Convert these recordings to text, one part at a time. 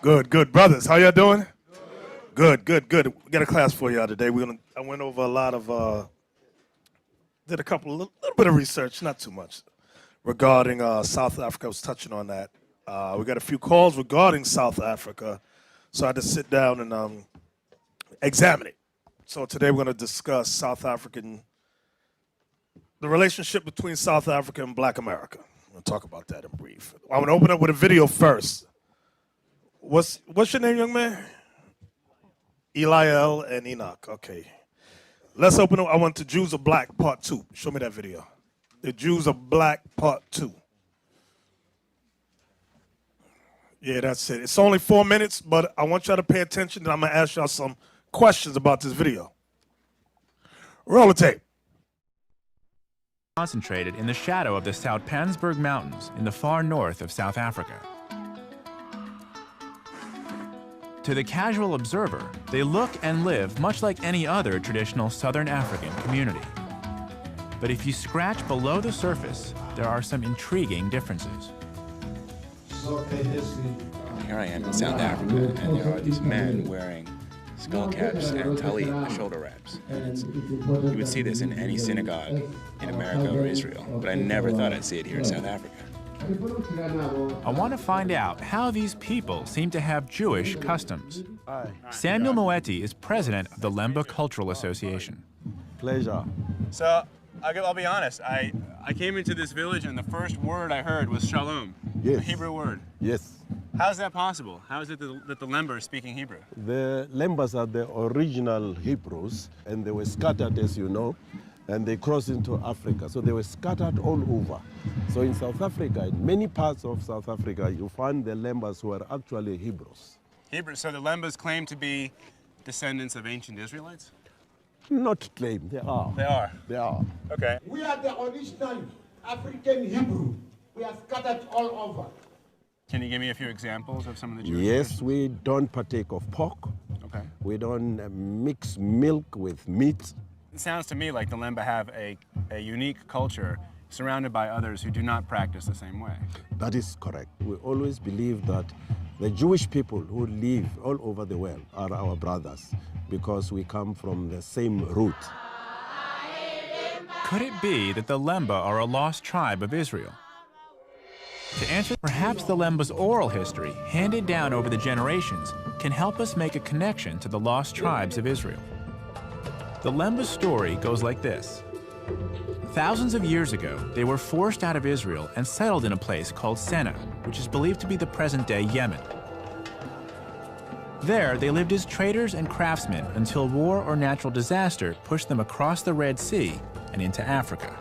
Good, good. Brothers, how y'all doing? Good, good, good. We got a class for y'all today. I went over a lot of, did a little bit of research, not too much, regarding South Africa. I was touching on that. We got a few calls regarding South Africa, so I had to sit down and examine it. So today we're going to discuss the relationship between South Africa and Black America. I'm going to talk about that in brief. I'm going to open up with a video first. What's your name, young man? Eliel and Enoch. Okay. Let's open up. I want the Jews are Black Part 2. Show me that video. The Jews are Black Part 2. Yeah, that's it. It's only 4 minutes, but I want y'all to pay attention, and I'm going to ask y'all some questions about this video. Roll the tape. Concentrated in the shadow of the Soutpansberg Mountains in the far north of South Africa. To the casual observer, they look and live much like any other traditional Southern African community. But if you scratch below the surface, there are some intriguing differences. Here I am in South Africa, and there are these men wearing skull caps and talit, the shoulder wraps. You would see this in any synagogue in America or Israel, but I never thought I'd see it here in South Africa. I want to find out how these people seem to have Jewish customs. Samuel Moeti is president of the Lemba Cultural Association. Pleasure. So, I'll be honest, I came into this village and the first word I heard was shalom, Yes. a Hebrew word. Yes. How is that possible? How is it that the Lemba are speaking Hebrew? The Lembas are the original Hebrews, and they were scattered, as you know, and they crossed into Africa. So they were scattered all over. So in South Africa, in many parts of South Africa, you find the Lembas who are actually Hebrews. Hebrew. So the Lembas claim to be descendants of ancient Israelites? Not claim, they are. They are. They are. Okay. We are the original African Hebrew. We are scattered all over. Can you give me a few examples of some of the Jewish Yes, traditions? we don't partake of pork. Okay. We don't mix milk with meat. It sounds to me like the Lemba have a unique culture surrounded by others who do not practice the same way. That is correct. We always believe that the Jewish people who live all over the world are our brothers because we come from the same root. Could it be that the Lemba are a lost tribe of Israel? To answer, perhaps the Lemba's oral history, handed down over the generations, can help us make a connection to the lost tribes of Israel. The Lemba's story goes like this. Thousands of years ago, they were forced out of Israel and settled in a place called Senna, which is believed to be the present-day Yemen. There, they lived as traders and craftsmen until war or natural disaster pushed them across the Red Sea and into Africa.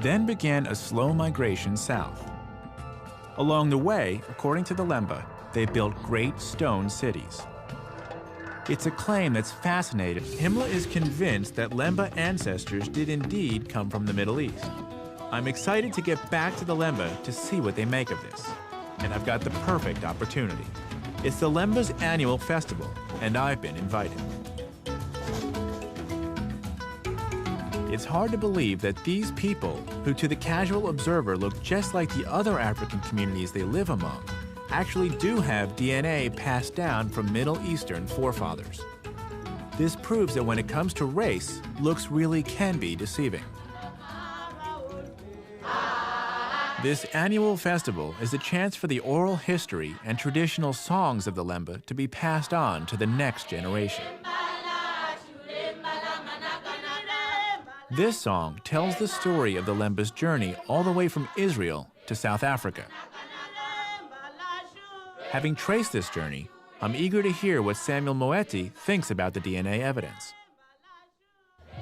Then began a slow migration south. Along the way, according to the Lemba, they built great stone cities. It's a claim that's fascinating. Himmler is convinced that Lemba ancestors did indeed come from the Middle East. I'm excited to get back to the Lemba to see what they make of this. And I've got the perfect opportunity. It's the Lemba's annual festival, and I've been invited. It's hard to believe that these people, who to the casual observer look just like the other African communities they live among, actually do have DNA passed down from Middle Eastern forefathers. This proves that when it comes to race, looks really can be deceiving. This annual festival is a chance for the oral history and traditional songs of the Lemba to be passed on to the next generation. This song tells the story of the Lemba's journey all the way from Israel to South Africa. Having traced this journey, I'm eager to hear what Samuel Moeti thinks about the DNA evidence.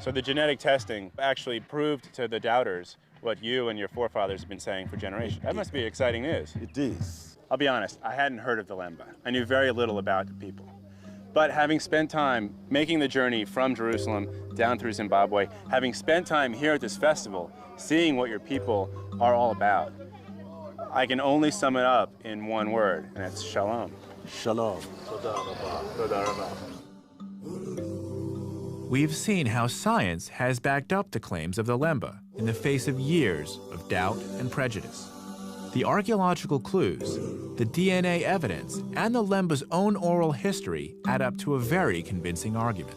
So the genetic testing actually proved to the doubters what you and your forefathers have been saying for generations. That must be exciting news. It is. I'll be honest, I hadn't heard of the Lemba. I knew very little about the people. But having spent time making the journey from Jerusalem down through Zimbabwe, having spent time here at this festival, seeing what your people are all about, I can only sum it up in one word, and it's shalom. Shalom. We've seen how science has backed up the claims of the Lemba in the face of years of doubt and prejudice. The archaeological clues, the DNA evidence, and the Lemba's own oral history add up to a very convincing argument.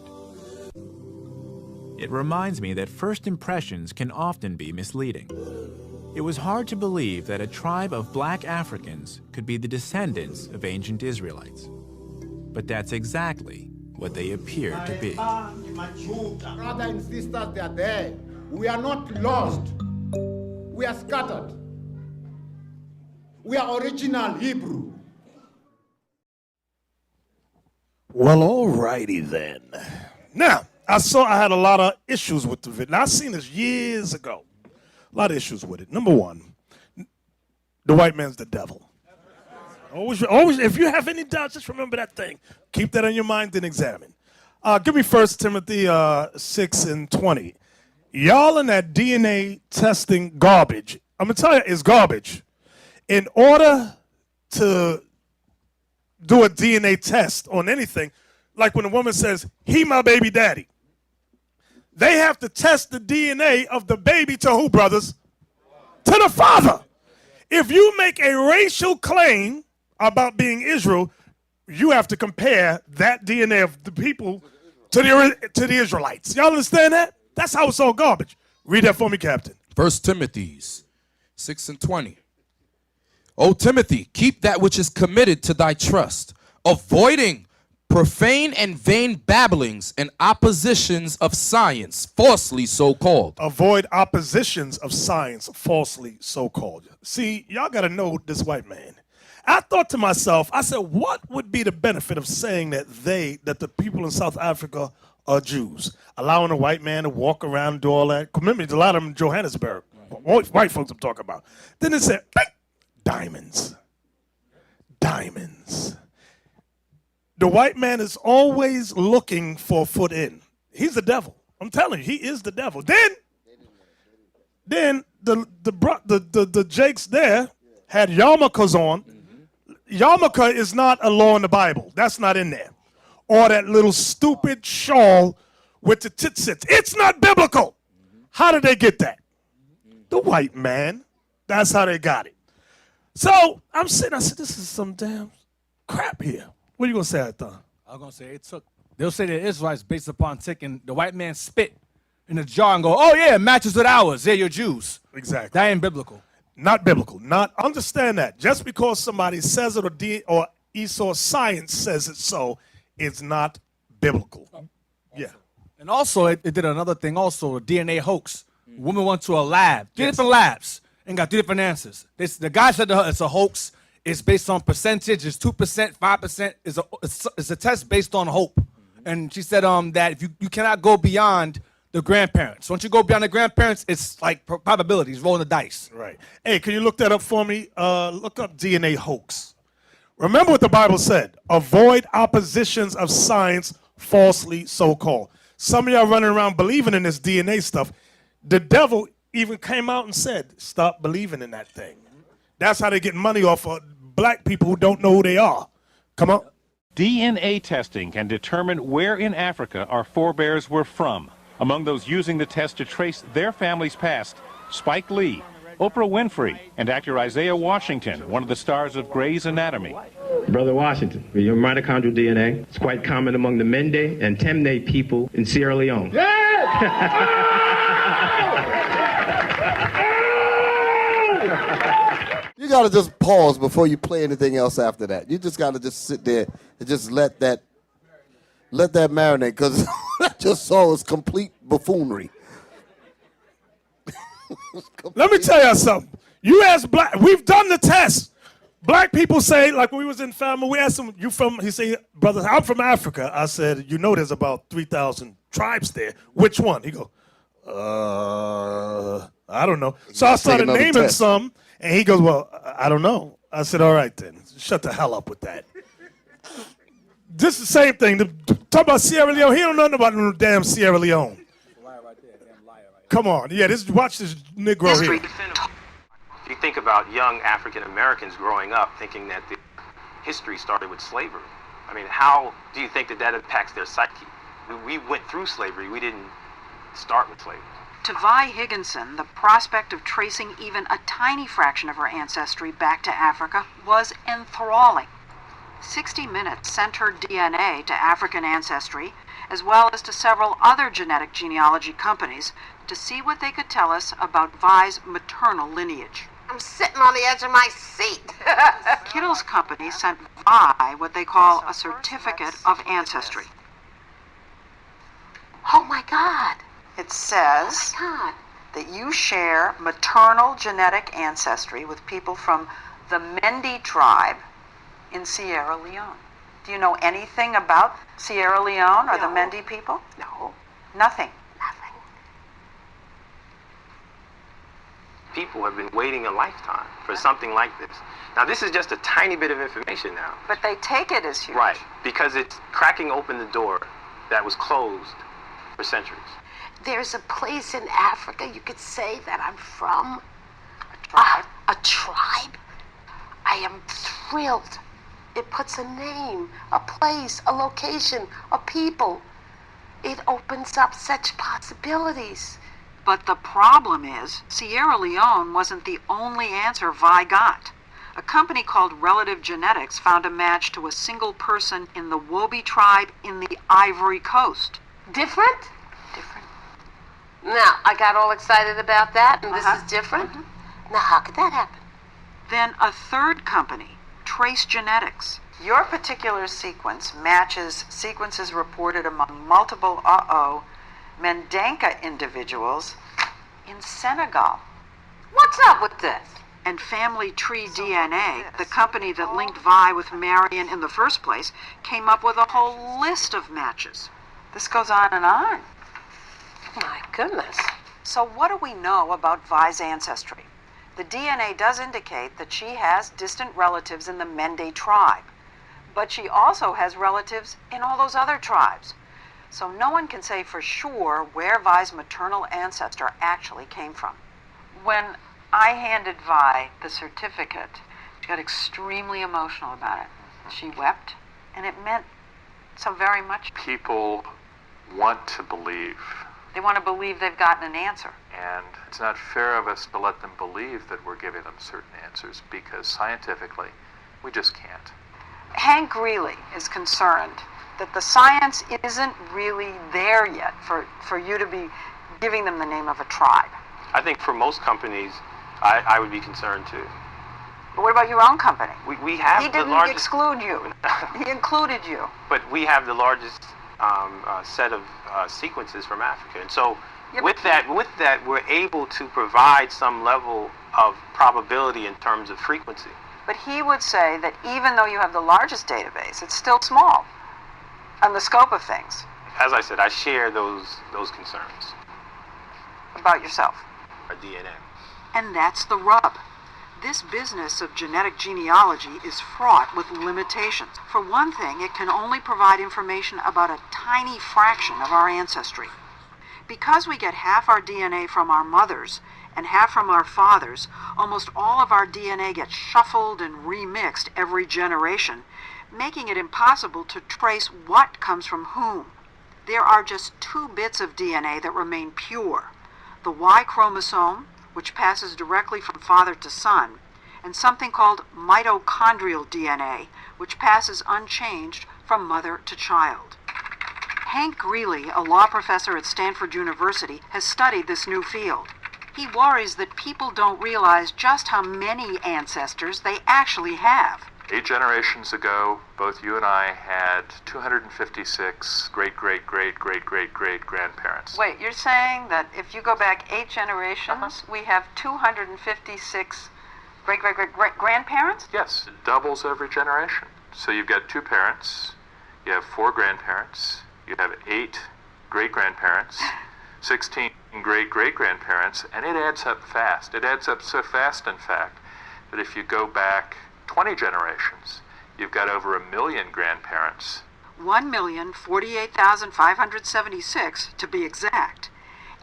It reminds me that first impressions can often be misleading. It was hard to believe that a tribe of black Africans could be the descendants of ancient Israelites. But that's exactly what they appeared to be. Brothers and sisters, they are there. We are not lost. We are scattered. We are original Hebrew. Well, all righty then. Now, I had a lot of issues with the video. Now, I seen this years ago. A lot of issues with it. Number one, the white man's the devil. Always, if you have any doubts, just remember that thing. Keep that in your mind and examine. Give me 1 Timothy 6:20. Y'all in that DNA testing garbage, I'm going to tell you, it's garbage. In order to do a DNA test on anything, like when a woman says, he my baby daddy, they have to test the DNA of the baby to who, brothers? To the father. If you make a racial claim about being Israel, you have to compare that DNA of the people to the Israelites. Y'all understand that? That's how it's all garbage. Read that for me, Captain. 1 Timothy 6:20. O Timothy, keep that which is committed to thy trust, avoiding profane and vain babblings and oppositions of science, falsely so called. Avoid oppositions of science, falsely so called. See, y'all got to know this white man. I thought to myself, I said, what would be the benefit of saying that the people in South Africa are Jews? Allowing a white man to walk around and do all that. Remember, a lot of them in Johannesburg. White folks I'm talking about. Then it said, diamonds. Diamonds. The white man is always looking for a foot in. He's the devil. I'm telling you, he is the devil. Then the Jakes there had yarmulkes on. Yarmulke is not a law in the Bible. That's not in there. Or that little stupid shawl with the titsits. It's not biblical. How did they get that? The white man. That's how they got it. So I'm sitting, I said, this is some damn crap here. What are you going to say, Athan? I was going to say, they'll say the Israelites based upon taking the white man's spit in a jar and go, oh yeah, it matches with ours. Yeah, you're Jews. Exactly. That ain't biblical. Not biblical. Not understand that. Just because somebody says it or Esau science says it so, it's not biblical. Yeah. And also, it did another thing also, a DNA hoax. Woman went to a lab, three different labs, and got 3 different answers. The guy said to her, it's a hoax. It's based on percentage. It's 2%, 5%. It's a test based on hope. And she said that if you cannot go beyond the grandparents. Once you go beyond the grandparents, it's like probabilities, rolling the dice. Right. Hey, can you look that up for me? Look up DNA hoax. Remember what the Bible said. Avoid oppositions of science, falsely so-called. Some of y'all running around believing in this DNA stuff. The devil even came out and said, stop believing in that thing. That's how they get money off of black people who don't know who they are. Come on. DNA testing can determine where in Africa our forebears were from. Among those using the test to trace their family's past, Spike Lee, Oprah Winfrey, and actor Isaiah Washington, one of the stars of Grey's Anatomy. Brother Washington, your mitochondrial DNA is quite common among the Mende and Temne people in Sierra Leone. You got to just pause before you play anything else after that. You just got to just sit there and just let that marinate, because that just saw is complete buffoonery. Let me tell you something. You ask black, we've done the test. Black people say, like when we was in family, we asked him, you from, he said, brother, I'm from Africa. I said, you know there's about 3,000 tribes there. Which one? He go, I don't know. So I started naming some, and he goes, well, I don't know. I said, all right then, shut the hell up with that. This is the same thing. Talk about Sierra Leone. He don't know nothing about no damn Sierra Leone. Come on. Yeah, watch this Negro here. If you think about young African Americans growing up thinking that the history started with slavery, I mean, how do you think that impacts their psyche? We went through slavery. We didn't start with slavery. To Vi Higginson, the prospect of tracing even a tiny fraction of her ancestry back to Africa was enthralling. 60 Minutes sent her DNA to African Ancestry, as well as to several other genetic genealogy companies, to see what they could tell us about Vi's maternal lineage. I'm sitting on the edge of my seat. Kittle's company sent Vi what they call a certificate of ancestry. Oh my God. It says that you share maternal genetic ancestry with people from the Mendi tribe in Sierra Leone. Do you know anything about Sierra Leone or the Mendi people? No. Nothing. Nothing. People have been waiting a lifetime for something like this. Now, this is just a tiny bit of information now. But they take it as huge. Right, because it's cracking open the door that was closed for centuries. There's a place in Africa you could say that I'm from. A tribe. A tribe? I am thrilled. It puts a name, a place, a location, a people. It opens up such possibilities. But the problem is, Sierra Leone wasn't the only answer Vi got. A company called Relative Genetics found a match to a single person in the Wobi tribe in the Ivory Coast. Different? Different. Now, I got all excited about that, and this is different. Now, how could that happen? Then a third company, Trace Genetics. Your particular sequence matches sequences reported among multiple Mendenka individuals in Senegal. What's up with this? And Family Tree DNA, the company that linked Vi with Marion in the first place, came up with a whole list of matches. This goes on and on. My goodness. So what do we know about Vi's ancestry? The DNA does indicate that she has distant relatives in the Mende tribe, but she also has relatives in all those other tribes. So no one can say for sure where Vi's maternal ancestor actually came from. When I handed Vi the certificate, she got extremely emotional about it. She wept, and it meant so very much. People want to believe. They want to believe they've gotten an answer. And it's not fair of us to let them believe that we're giving them certain answers, because scientifically, we just can't. Hank Greeley is concerned that the science isn't really there yet for you to be giving them the name of a tribe. I think for most companies, I would be concerned too. But what about your own company? We have He the didn't largest... exclude you. He included you. But we have the largest set of sequences from Africa. And so with that, we're able to provide some level of probability in terms of frequency. But he would say that even though you have the largest database, it's still small on the scope of things. As I said, I share those concerns. About yourself. Our DNA. And that's the rub. This business of genetic genealogy is fraught with limitations. For one thing, it can only provide information about a tiny fraction of our ancestry. Because we get half our DNA from our mothers and half from our fathers, almost all of our DNA gets shuffled and remixed every generation, making it impossible to trace what comes from whom. There are just 2 bits of DNA that remain pure: the Y chromosome, which passes directly from father to son, and something called mitochondrial DNA, which passes unchanged from mother to child. Hank Greeley, a law professor at Stanford University, has studied this new field. He worries that people don't realize just how many ancestors they actually have. 8 generations ago, both you and I had 256 great-great-great-great-great-great-grandparents. Wait, you're saying that if you go back 8 generations, we have 256 great-great-great-grandparents? Yes, it doubles every generation. So you've got 2 parents, you have 4 grandparents, you have 8 great-grandparents, 16 great-great-grandparents, and it adds up fast. It adds up so fast, in fact, that if you go back 20 generations, you've got over 1 million grandparents. 1,048,576 to be exact.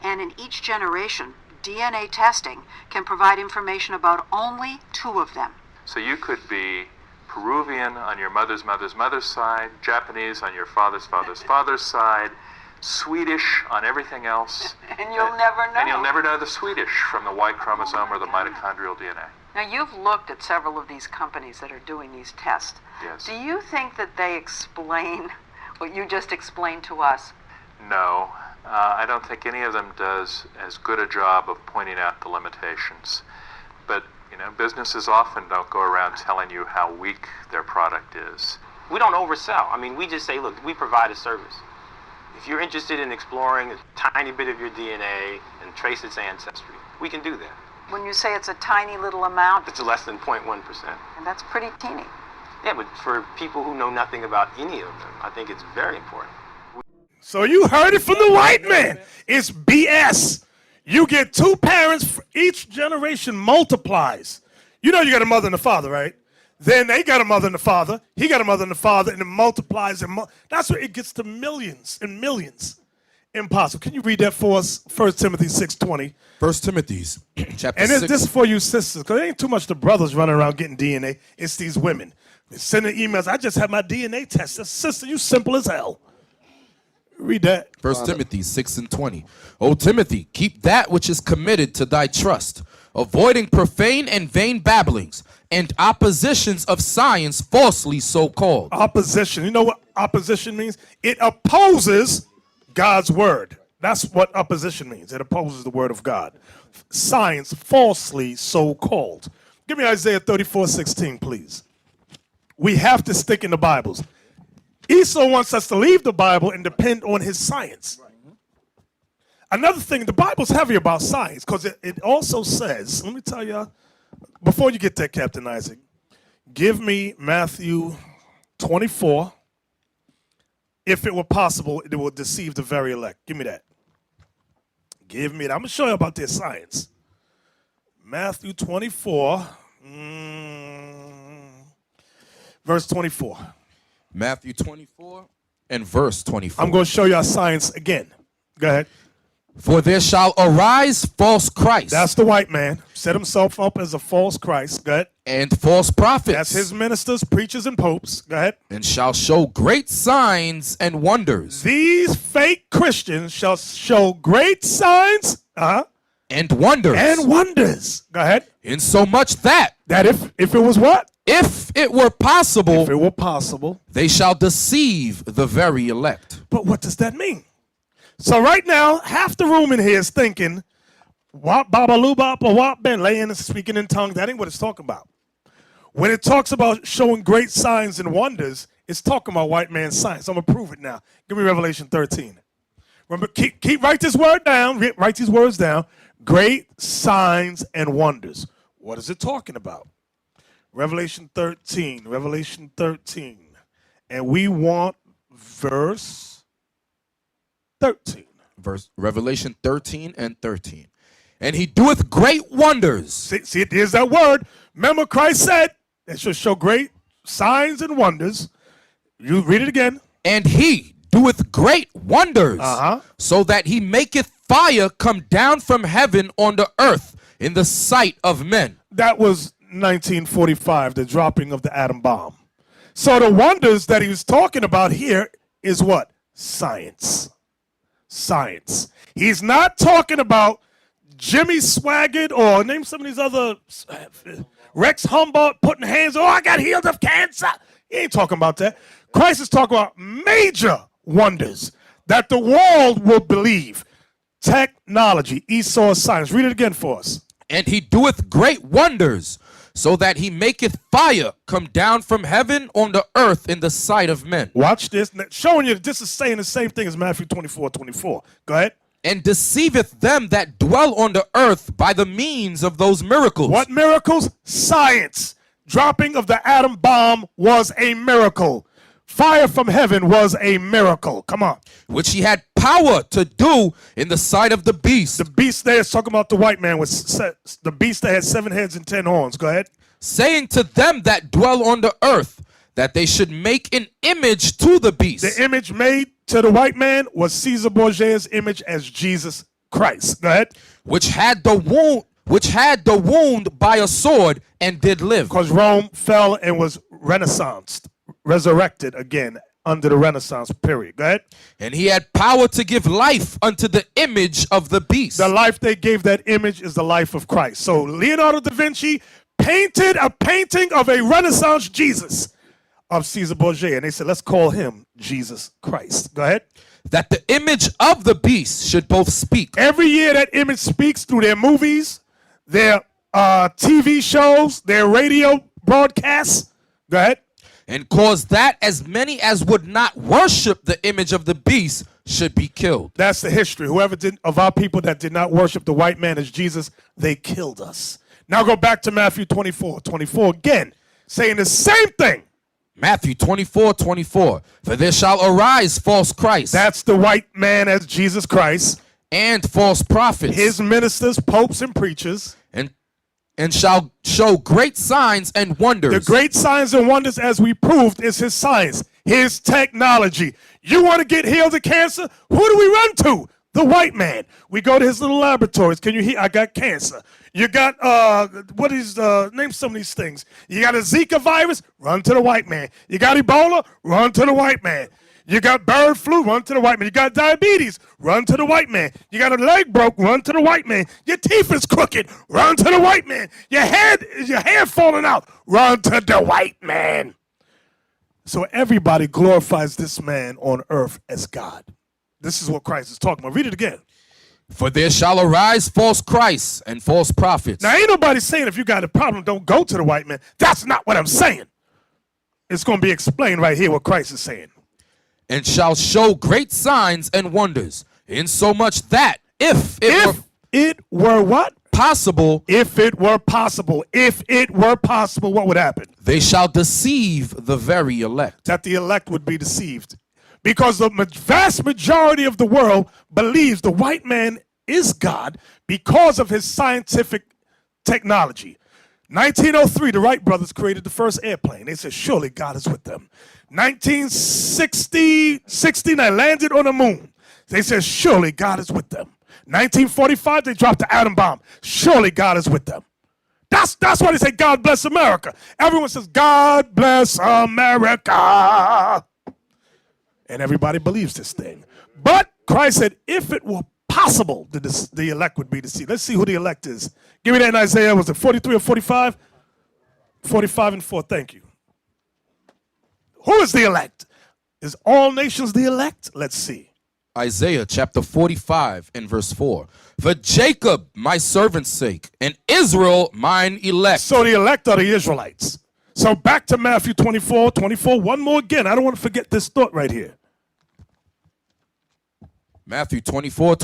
And in each generation, DNA testing can provide information about only 2 of them. So you could be Peruvian on your mother's mother's mother's side, Japanese on your father's father's father's side, Swedish on everything else. And you'll never know. And you'll never know the Swedish from the Y chromosome or the mitochondrial DNA. Now, you've looked at several of these companies that are doing these tests. Yes. Do you think that they explain what you just explained to us? No, I don't think any of them does as good a job of pointing out the limitations. But, businesses often don't go around telling you how weak their product is. We don't oversell. I mean, we just say, look, we provide a service. If you're interested in exploring a tiny bit of your DNA and trace its ancestry, we can do that. When you say it's a tiny little amount, It's less than 0.1%. and that's pretty teeny. Yeah, but for people who know nothing about any of them, I think it's very important. So you heard it from the white man. It's BS. You get two parents, each generation multiplies. You know you got a mother and a father, right? Then they got a mother and a father. He got a mother and a father, and it multiplies. That's where it gets to millions and millions. Impossible. Can you read that for us? 1 Timothy 6:20. 1 Timothy chapter And 6. this is for you sisters, because there ain't too much the brothers running around getting DNA. It's these women. They're sending emails. I just had my DNA test. Sister, you simple as hell. Read that. 1 Timothy 6:20. O Timothy, keep that which is committed to thy trust, avoiding profane and vain babblings, and oppositions of science falsely so called. Opposition. You know what opposition means? It opposes God's word. That's what opposition means. It opposes the word of God. Science falsely so called. Give me Isaiah 34:16, please. We have to stick in the Bibles. Esau wants us to leave the Bible and depend on his science. Another thing, the Bible's heavy about science because it also says, let me tell you, before you get there, Captain Isaac, give me Matthew 24. If it were possible, it will deceive the very elect. Give me that. Give me that. I'm going to show you about their science. Matthew 24, verse 24. Matthew 24 and verse 24. I'm going to show you our science again. Go ahead. For there shall arise false Christ. That's the white man. Set himself up as a false Christ. Go ahead. And false prophets. That's his ministers, preachers, and popes. Go ahead. And shall show great signs and wonders. These fake Christians shall show great signs. And wonders. And wonders. Go ahead. Insomuch that. That if it was what? If it were possible. If it were possible. They shall deceive the very elect. But what does that mean? So right now, half the room in here is thinking, wop baba loobop or wop ben, laying and speaking in tongues. That ain't what it's talking about. When it talks about showing great signs and wonders, it's talking about white man's science. I'm going to prove it now. Give me Revelation 13. Remember, write this word down. Write these words down. Great signs and wonders. What is it talking about? Revelation 13. Revelation 13. And we want verse 13. Revelation 13 and 13. And he doeth great wonders. See, there's that word. Remember, Christ said it should show great signs and wonders. You read it again. And he doeth great wonders, so that he maketh fire come down from heaven on the earth in the sight of men. That was 1945, the dropping of the atom bomb. So the wonders that he was talking about here is what? Science. Science. He's not talking about Jimmy Swaggart or name some of these other Rex Humboldt putting hands, I got healed of cancer. He ain't talking about that. Christ is talking about major wonders that the world will believe. Technology, Esau science. Read it again for us. And he doeth great wonders, so that he maketh fire come down from heaven on the earth in the sight of men. Watch this. Showing you this is saying the same thing as Matthew 24:24. Go ahead. And deceiveth them that dwell on the earth by the means of those miracles. What miracles? Science. Dropping of the atom bomb was a miracle. Fire from heaven was a miracle. Come on. Which he had power to do in the sight of the beast. The beast there is talking about the white man. The beast that had 7 heads and 10 horns. Go ahead. Saying to them that dwell on the earth that they should make an image to the beast. The image made to the white man was Caesar Borgia's image as Jesus Christ. Go ahead. Which had the wound by a sword and did live. Because Rome fell and was resurrected again under the Renaissance period. Go ahead. And he had power to give life unto the image of the beast. The life they gave that image is the life of Christ. So Leonardo da Vinci painted a painting of a Renaissance Jesus of Caesar Borgia, and they said, let's call him Jesus Christ. Go ahead. That the image of the beast should both speak. Every year that image speaks through their movies, their TV shows, their radio broadcasts. Go ahead. And cause that as many as would not worship the image of the beast should be killed. That's the history. Whoever did of our people that did not worship the white man as Jesus, they killed us. Now go back to Matthew 24 again, saying the same thing. Matthew 24. For there shall arise false Christs. That's the white man as Jesus Christ. And false prophets. His ministers, popes, and preachers. And shall show great signs and wonders. The great signs and wonders, as we proved, is his science, his technology. You want to get healed of cancer? Who do we run to? The white man. We go to his little laboratories. Can you hear? I got cancer. You got, name some of these things. You got a Zika virus? Run to the white man. You got Ebola? Run to the white man. You got bird flu? Run to the white man. You got diabetes? Run to the white man. You got a leg broke? Run to the white man. Your teeth is crooked? Run to the white man. Your hair falling out? Run to the white man. So everybody glorifies this man on earth as God. This is what Christ is talking about. Read it again. For there shall arise false Christs and false prophets. Now, ain't nobody saying if you got a problem, don't go to the white man. That's not what I'm saying. It's going to be explained right here what Christ is saying. And shall show great signs and wonders, insomuch that if it were what? Possible. If it were possible. If it were possible, what would happen? They shall deceive the very elect. That the elect would be deceived. Because the vast majority of the world believes the white man is God because of his scientific technology. 1903, the Wright brothers created the first airplane. They said, surely God is with them. 1960, they landed on the moon. They said, surely God is with them. 1945, they dropped the atom bomb. Surely God is with them. That's why they say, God bless America. Everyone says, God bless America. And everybody believes this thing. But Christ said, if it were possible, the elect would be deceived. Let's see who the elect is. Give me that in Isaiah. Was it 43 or 45? 45 and 4. Thank you. Who is the elect? Is all nations the elect? Let's see. Isaiah chapter 45 and verse 4. For Jacob, my servant's sake, and Israel, mine elect. So the elect are the Israelites. So back to Matthew 24. One more again. I don't want to forget this thought right here. Matthew 24.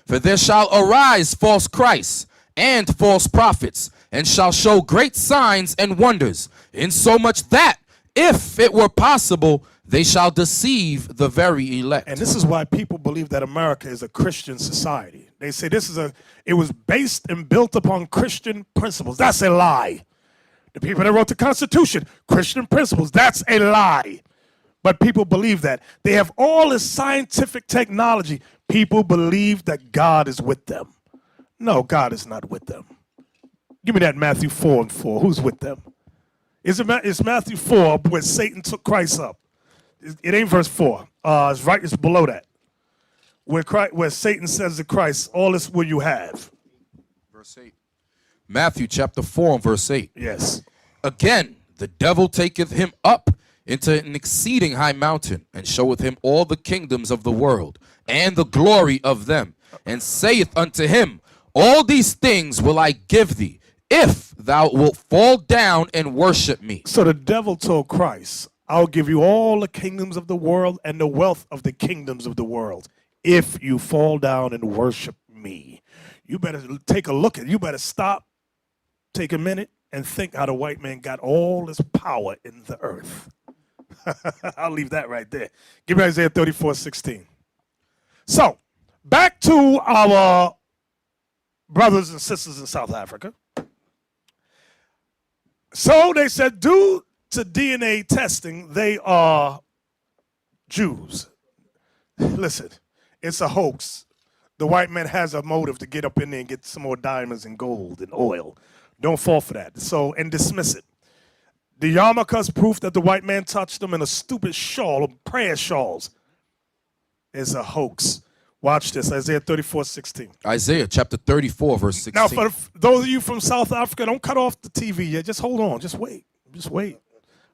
For there shall arise false Christs and false prophets, and shall show great signs and wonders, insomuch that, if it were possible, they shall deceive the very elect. And this is why people believe that America is a Christian society. They say it was based and built upon Christian principles. That's a lie. The people that wrote the Constitution, Christian principles, that's a lie. But people believe that. They have all this scientific technology. People believe that God is with them. No, God is not with them. Give me that Matthew 4 and 4. Who's with them? It's Matthew 4 where Satan took Christ up. It ain't verse 4. It's below that. Where Satan says to Christ, all this will you have. Verse 8. Matthew chapter 4 and verse 8. Yes. Again, the devil taketh him up into an exceeding high mountain, and showeth him all the kingdoms of the world, and the glory of them, and saith unto him, all these things will I give thee, if thou wilt fall down and worship me. So the devil told Christ, I'll give you all the kingdoms of the world and the wealth of the kingdoms of the world, if you fall down and worship me. You better take a look at it. You better stop, take a minute, and think how the white man got all this power in the earth. I'll leave that right there. Give me Isaiah 34:16. So, back to our brothers and sisters in South Africa. So they said, due to DNA testing, they are Jews. Listen, it's a hoax. The white man has a motive to get up in there and get some more diamonds and gold and oil. Don't fall for that. So, and dismiss it. The yarmulke's proof that the white man touched them, and a stupid shawl, prayer shawls, is a hoax. Watch this, Isaiah 34:16. Isaiah chapter 34, verse 16. Now, for those of you from South Africa, don't cut off the TV yet. Just hold on. Just wait. Just wait.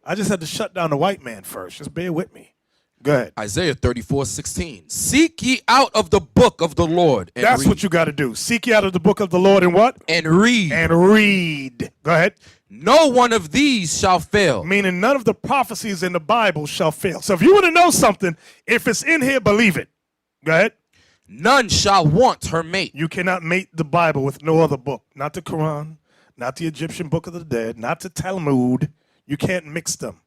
I just had to shut down the white man first. Just bear with me. Go ahead. Isaiah 34:16. Seek ye out of the book of the Lord. And That's read. what you got to do. Seek ye out of the book of the Lord and what? And read. And read. Go ahead. No one of these shall fail. Meaning none of the prophecies in the Bible shall fail. So if you want to know something, if it's in here, believe it. Go ahead. None shall want her mate. You cannot mate the Bible with no other book. Not the Quran, not the Egyptian Book of the Dead, not the Talmud. You can't mix them.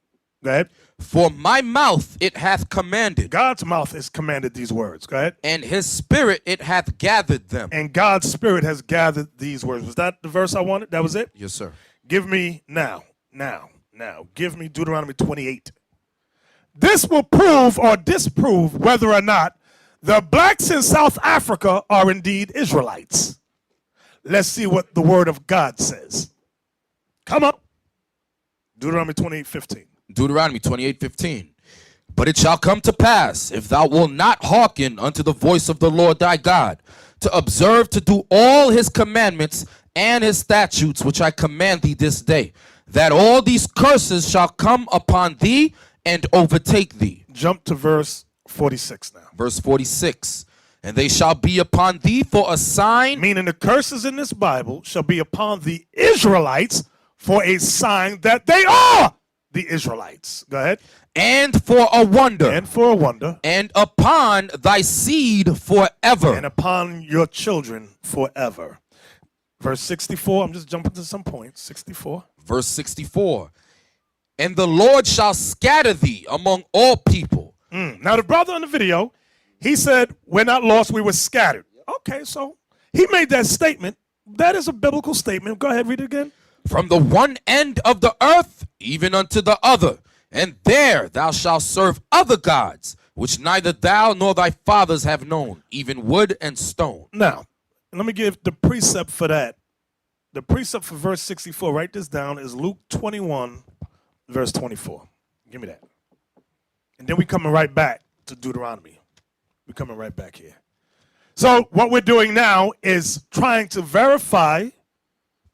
Go ahead. For my mouth it hath commanded. God's mouth has commanded these words. Go ahead. And his spirit it hath gathered them. And God's spirit has gathered these words. Was that the verse I wanted? That was it? Yes, sir. Give me now. Give me Deuteronomy 28. This will prove or disprove whether or not the blacks in South Africa are indeed Israelites. Let's see what the word of God says. Come on. Deuteronomy 28:15. Deuteronomy 28:15. But it shall come to pass, if thou wilt not hearken unto the voice of the Lord thy God, to observe to do all his commandments and his statutes which I command thee this day, that all these curses shall come upon thee and overtake thee. Jump to verse 46 now. Verse 46. And they shall be upon thee for a sign. Meaning the curses in this Bible shall be upon the Israelites for a sign that they are the Israelites. Go ahead. And for a wonder. And for a wonder. And upon thy seed forever. And upon your children forever. Verse 64. I'm just jumping to some points. 64. Verse 64. And the Lord shall scatter thee among all people. Now the brother in the video, he said, we're not lost, we were scattered. Okay, so he made that statement. That is a biblical statement. Go ahead, read it again. From the one end of the earth even unto the other. And there thou shalt serve other gods, which neither thou nor thy fathers have known, even wood and stone. Now, let me give the precept for that. The precept for verse 64, write this down, is Luke 21, verse 24. Give me that. And then we coming right back to Deuteronomy. We're coming right back here. So what we're doing now is trying to verify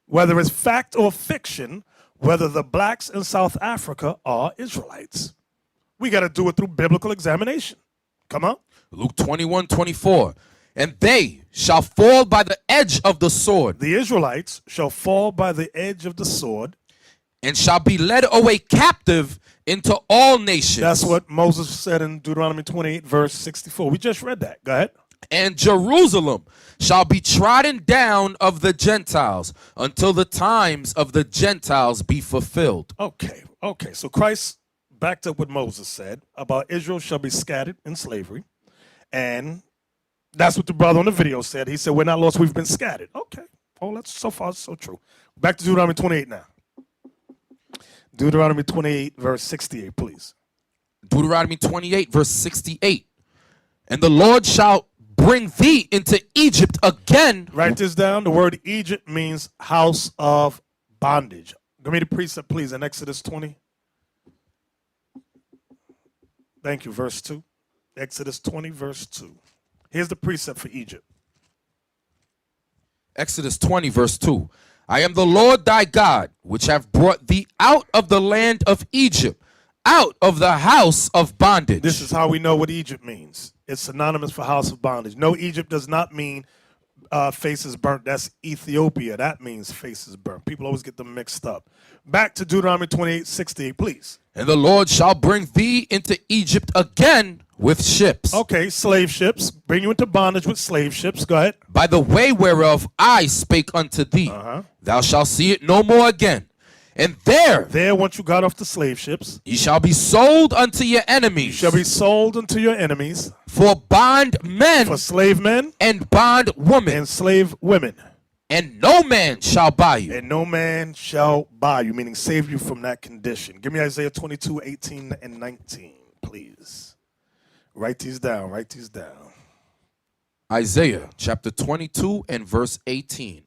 whether it's fact or fiction, whether the blacks in South Africa are Israelites. We got to do it through biblical examination. Come on. Luke 21:24. And they shall fall by the edge of the sword. The Israelites shall fall by the edge of the sword. And shall be led away captive into all nations. That's what Moses said in Deuteronomy 28, verse 64. We just read that. Go ahead. And Jerusalem shall be trodden down of the Gentiles until the times of the Gentiles be fulfilled. Okay. So Christ backed up what Moses said about Israel shall be scattered in slavery. And that's what the brother on the video said. He said, we're not lost, we've been scattered. Okay. Oh, that's so far so true. Back to Deuteronomy 28 now. Deuteronomy 28, verse 68, please. Deuteronomy 28, verse 68. And the Lord shall bring thee into Egypt again. Write this down. The word Egypt means house of bondage. Give me the precept, please, in Exodus 20. Thank you, verse 2. Exodus 20, verse 2. Here's the precept for Egypt. Exodus 20, verse 2. I am the Lord thy God, which have brought thee out of the land of Egypt, out of the house of bondage. This is how we know what Egypt means. It's synonymous for house of bondage. No, Egypt does not mean faces burnt. That's Ethiopia. That means faces burnt. People always get them mixed up. Back to Deuteronomy 28, 68, please. And the Lord shall bring thee into Egypt again with ships. Okay, slave ships. Bring you into bondage with slave ships. Go ahead. By the way whereof I spake unto thee, thou shalt see it no more again. And there, once you got off the slave ships, ye shall be sold unto your enemies. You shall be sold unto your enemies. For bond men. For slave men. And bond women. And slave women. And no man shall buy you. And no man shall buy you, meaning save you from that condition. Give me Isaiah 22, 18 and 19, please. Write these down. Write these down. Isaiah chapter 22 and verse 18.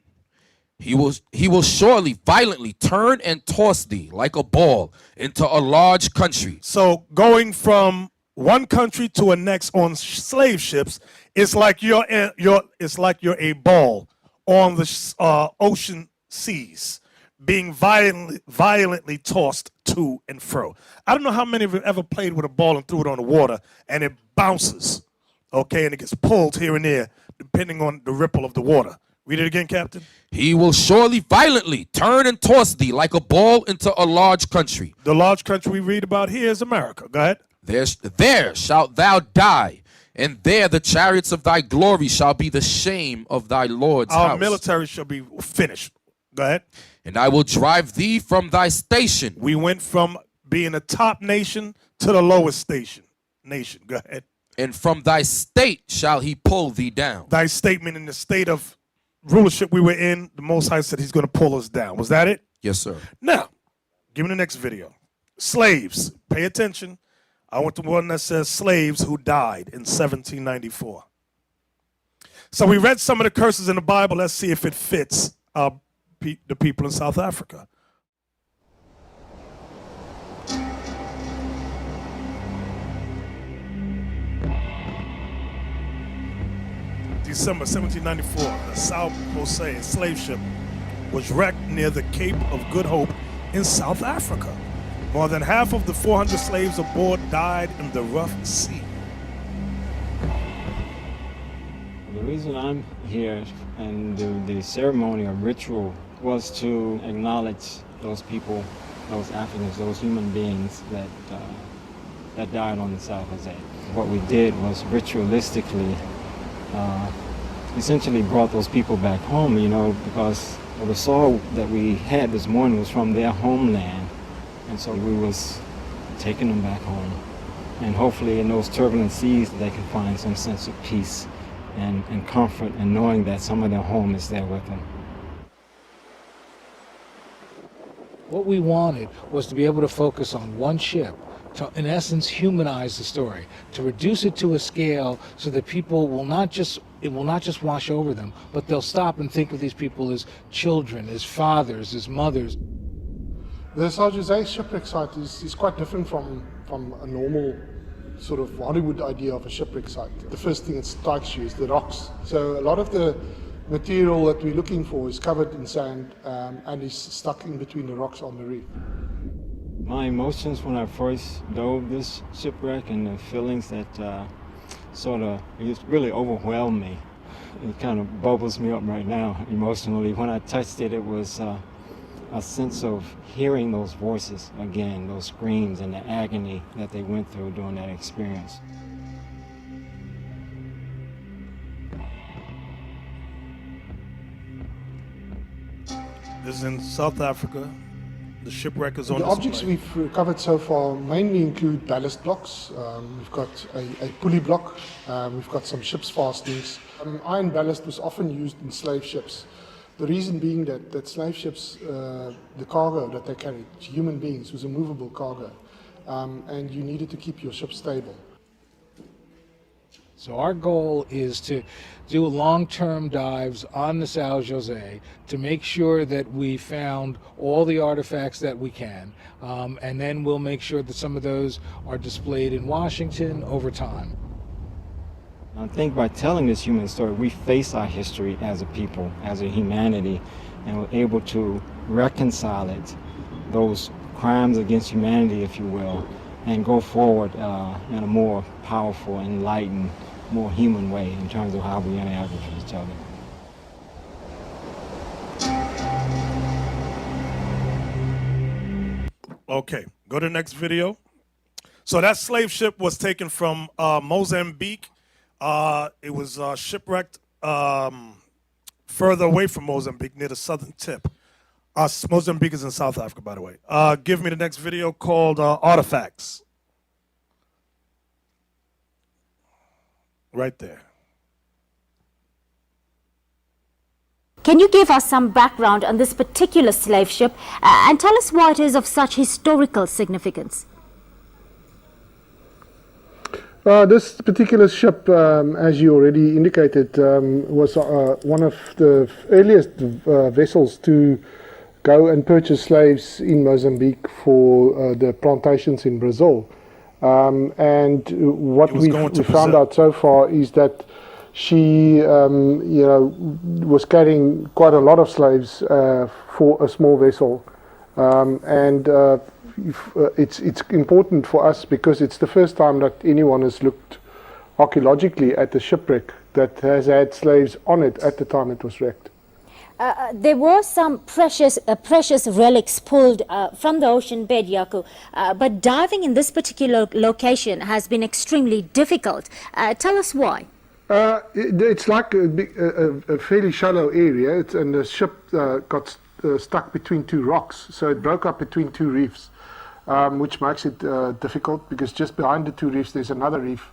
He will surely violently turn and toss thee like a ball into a large country. So going from one country to a next on slave ships, it's like you're a ball on the ocean seas, being violently tossed to and fro. I don't know how many of you ever played with a ball and threw it on the water and it bounces, okay, and it gets pulled here and there depending on the ripple of the water. Read it again, Captain. He will surely violently turn and toss thee like a ball into a large country. The large country we read about here is America. Go ahead. There shalt thou die, and there the chariots of thy glory shall be the shame of thy Lord's house. Our military shall be finished. Go ahead. And I will drive thee from thy station. We went from being a top nation to the lowest nation. Go ahead. And from thy state shall he pull thee down. Thy statement in the state of rulership we were in, the Most High said he's going to pull us down. Was that it? Yes, sir. Now, give me the next video. Slaves. Pay attention. I want the one that says slaves who died in 1794. So we read some of the curses in the Bible. Let's see if it fits the people in South Africa. December 1794, the South Jose slave ship was wrecked near the Cape of Good Hope in South Africa. More than half of the 400 slaves aboard died in the rough sea. The reason I'm here and the ceremony or ritual was to acknowledge those people, those Africans, those human beings that died on the South Jose. What we did was ritualistically essentially brought those people back home, because the soil that we had this morning was from their homeland. And so we was taking them back home. And hopefully in those turbulent seas, they can find some sense of peace and comfort in knowing that some of their home is there with them. What we wanted was to be able to focus on one ship, to, in essence, humanize the story, to reduce it to a scale so that people will not just, it will not just wash over them, but they'll stop and think of these people as children, as fathers, as mothers. The South Jose shipwreck site is quite different from a normal sort of Hollywood idea of a shipwreck site. The first thing that strikes you is the rocks. So a lot of the material that we're looking for is covered in sand and is stuck in between the rocks on the reef. My emotions when I first dove this shipwreck and the feelings that it really overwhelmed me. It kind of bubbles me up right now emotionally. When I touched it, it was a sense of hearing those voices again, those screams and the agony that they went through during that experience. This is in South Africa. The shipwreck is on the objects we've recovered so far mainly include ballast blocks. We've got a pulley block. We've got some ship's fastenings. Iron ballast was often used in slave ships. The reason being that slave ships, the cargo that they carried, human beings, was a movable cargo, and you needed to keep your ship stable. So our goal is to do long-term dives on the South Jose to make sure that we found all the artifacts that we can, and then we'll make sure that some of those are displayed in Washington over time. I think by telling this human story, we face our history as a people, as a humanity, and we're able to reconcile it, those crimes against humanity, if you will, and go forward in a more powerful, enlightened, more human way in terms of how we interact with each other. Okay, go to the next video. So that slave ship was taken from Mozambique. It was shipwrecked further away from Mozambique, near the southern tip. Mozambique is in South Africa, by the way. Give me the next video called Artifacts. Right there. Can you give us some background on this particular slave ship and tell us why it is of such historical significance? This particular ship, as you already indicated, was one of the earliest vessels to go and purchase slaves in Mozambique for the plantations in Brazil. And what we found out so far is that she, was carrying quite a lot of slaves for a small vessel, it's important for us because it's the first time that anyone has looked archaeologically at the shipwreck that has had slaves on it at the time it was wrecked. There were some precious relics pulled from the ocean bed, Jaco, but diving in this particular location has been extremely difficult. Tell us why. It's like a fairly shallow area, and the ship got stuck between two rocks, so it broke up between two reefs, which makes it difficult because just behind the two reefs there's another reef,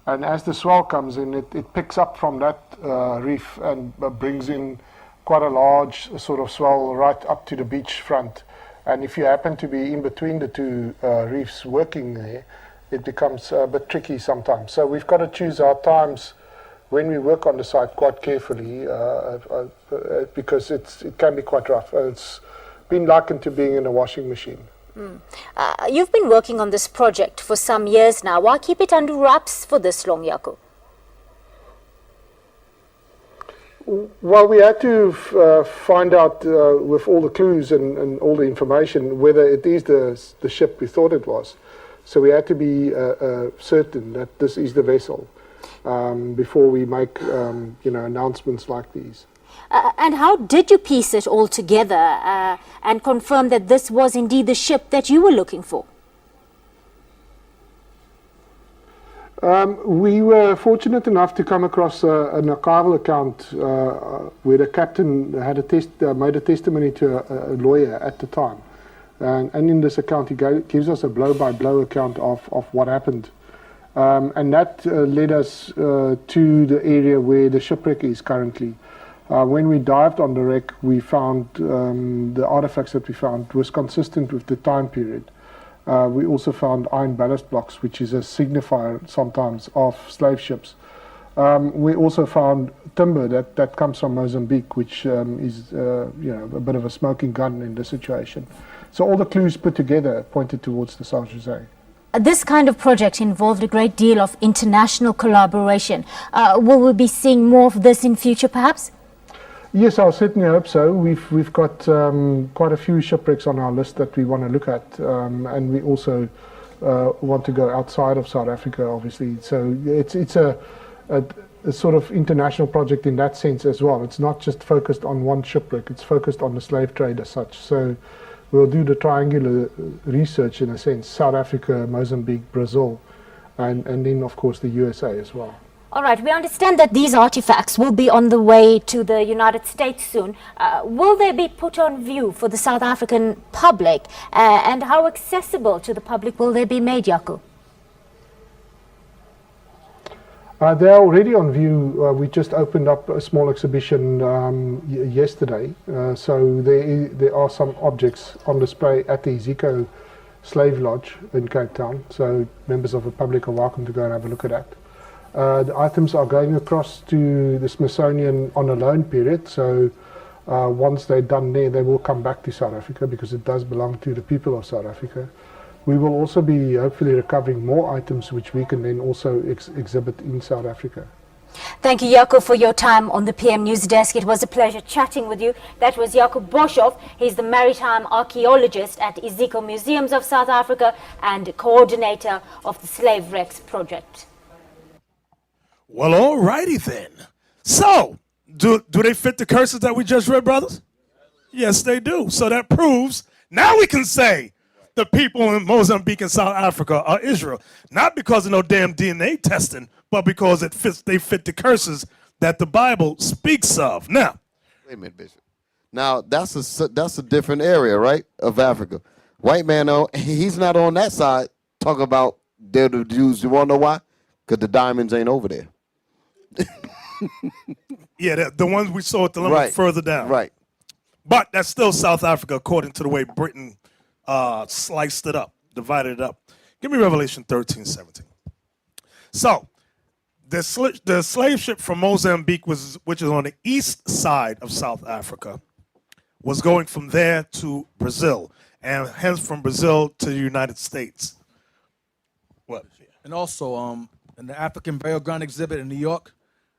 and as the swell comes in, it picks up from that reef and brings in quite a large sort of swell right up to the beach front, and if you happen to be in between the two reefs working there, it becomes a bit tricky sometimes. So we've got to choose our times when we work on the site quite carefully because it can be quite rough. It's been likened to being in a washing machine. You've been working on this project for some years now. Why keep it under wraps for this long, Jaco? Well, we had to find out with all the clues and all the information whether it is the ship we thought it was. So we had to be certain that this is the vessel before we make announcements like these. And how did you piece it all together and confirm that this was indeed the ship that you were looking for? We were fortunate enough to come across an archival account where the captain had made a testimony to a lawyer at the time. And in this account he gives us a blow-by-blow account of what happened. And that led us to the area where the shipwreck is currently. When we dived on the wreck, we found the artifacts that we found was consistent with the time period. We also found iron ballast blocks, which is a signifier sometimes of slave ships. We also found timber that comes from Mozambique, which is a bit of a smoking gun in this situation. So all the clues put together pointed towards the San Jose. This kind of project involved a great deal of international collaboration. Will we be seeing more of this in future, perhaps? Yes, I certainly hope so. We've got quite a few shipwrecks on our list that we want to look at, and we also want to go outside of South Africa, obviously. So it's a sort of international project in that sense as well. It's not just focused on one shipwreck; it's focused on the slave trade as such. So we'll do the triangular research in a sense: South Africa, Mozambique, Brazil, and then of course the USA as well. All right, we understand that these artifacts will be on the way to the United States soon. Will they be put on view for the South African public? And how accessible to the public will they be made, Jaco? They're already on view. We just opened up a small exhibition yesterday. So there are some objects on display at the IUIC Slave Lodge in Cape Town. So members of the public are welcome to go and have a look at that. The items are going across to the Smithsonian on a loan period, so once they're done there, they will come back to South Africa because it does belong to the people of South Africa. We will also be hopefully recovering more items which we can then also exhibit in South Africa. Thank you, Jaco, for your time on the PM News Desk. It was a pleasure chatting with you. That was Jaco Boshoff. He's the maritime archaeologist at IUIC Museums of South Africa and coordinator of the Slave Wrecks Project. Well, all righty then. So, do they fit the curses that we just read, brothers? Yes, they do. So that proves, now we can say the people in Mozambique and South Africa are Israel. Not because of no damn DNA testing, but because they fit the curses that the Bible speaks of. Now, wait a minute, Bishop. Now, that's a different area, right, of Africa. White man, he's not on that side talking about they're the Jews. You want to know why? Because the diamonds ain't over there. Yeah, the ones we saw at the limit further down. Right. But that's still South Africa according to the way Britain sliced it up, divided it up. Give me Revelation 13:17. So the slave ship from Mozambique, which is on the east side of South Africa, was going from there to Brazil, and hence from Brazil to the United States. What? And also, in the African Burial Ground exhibit in New York,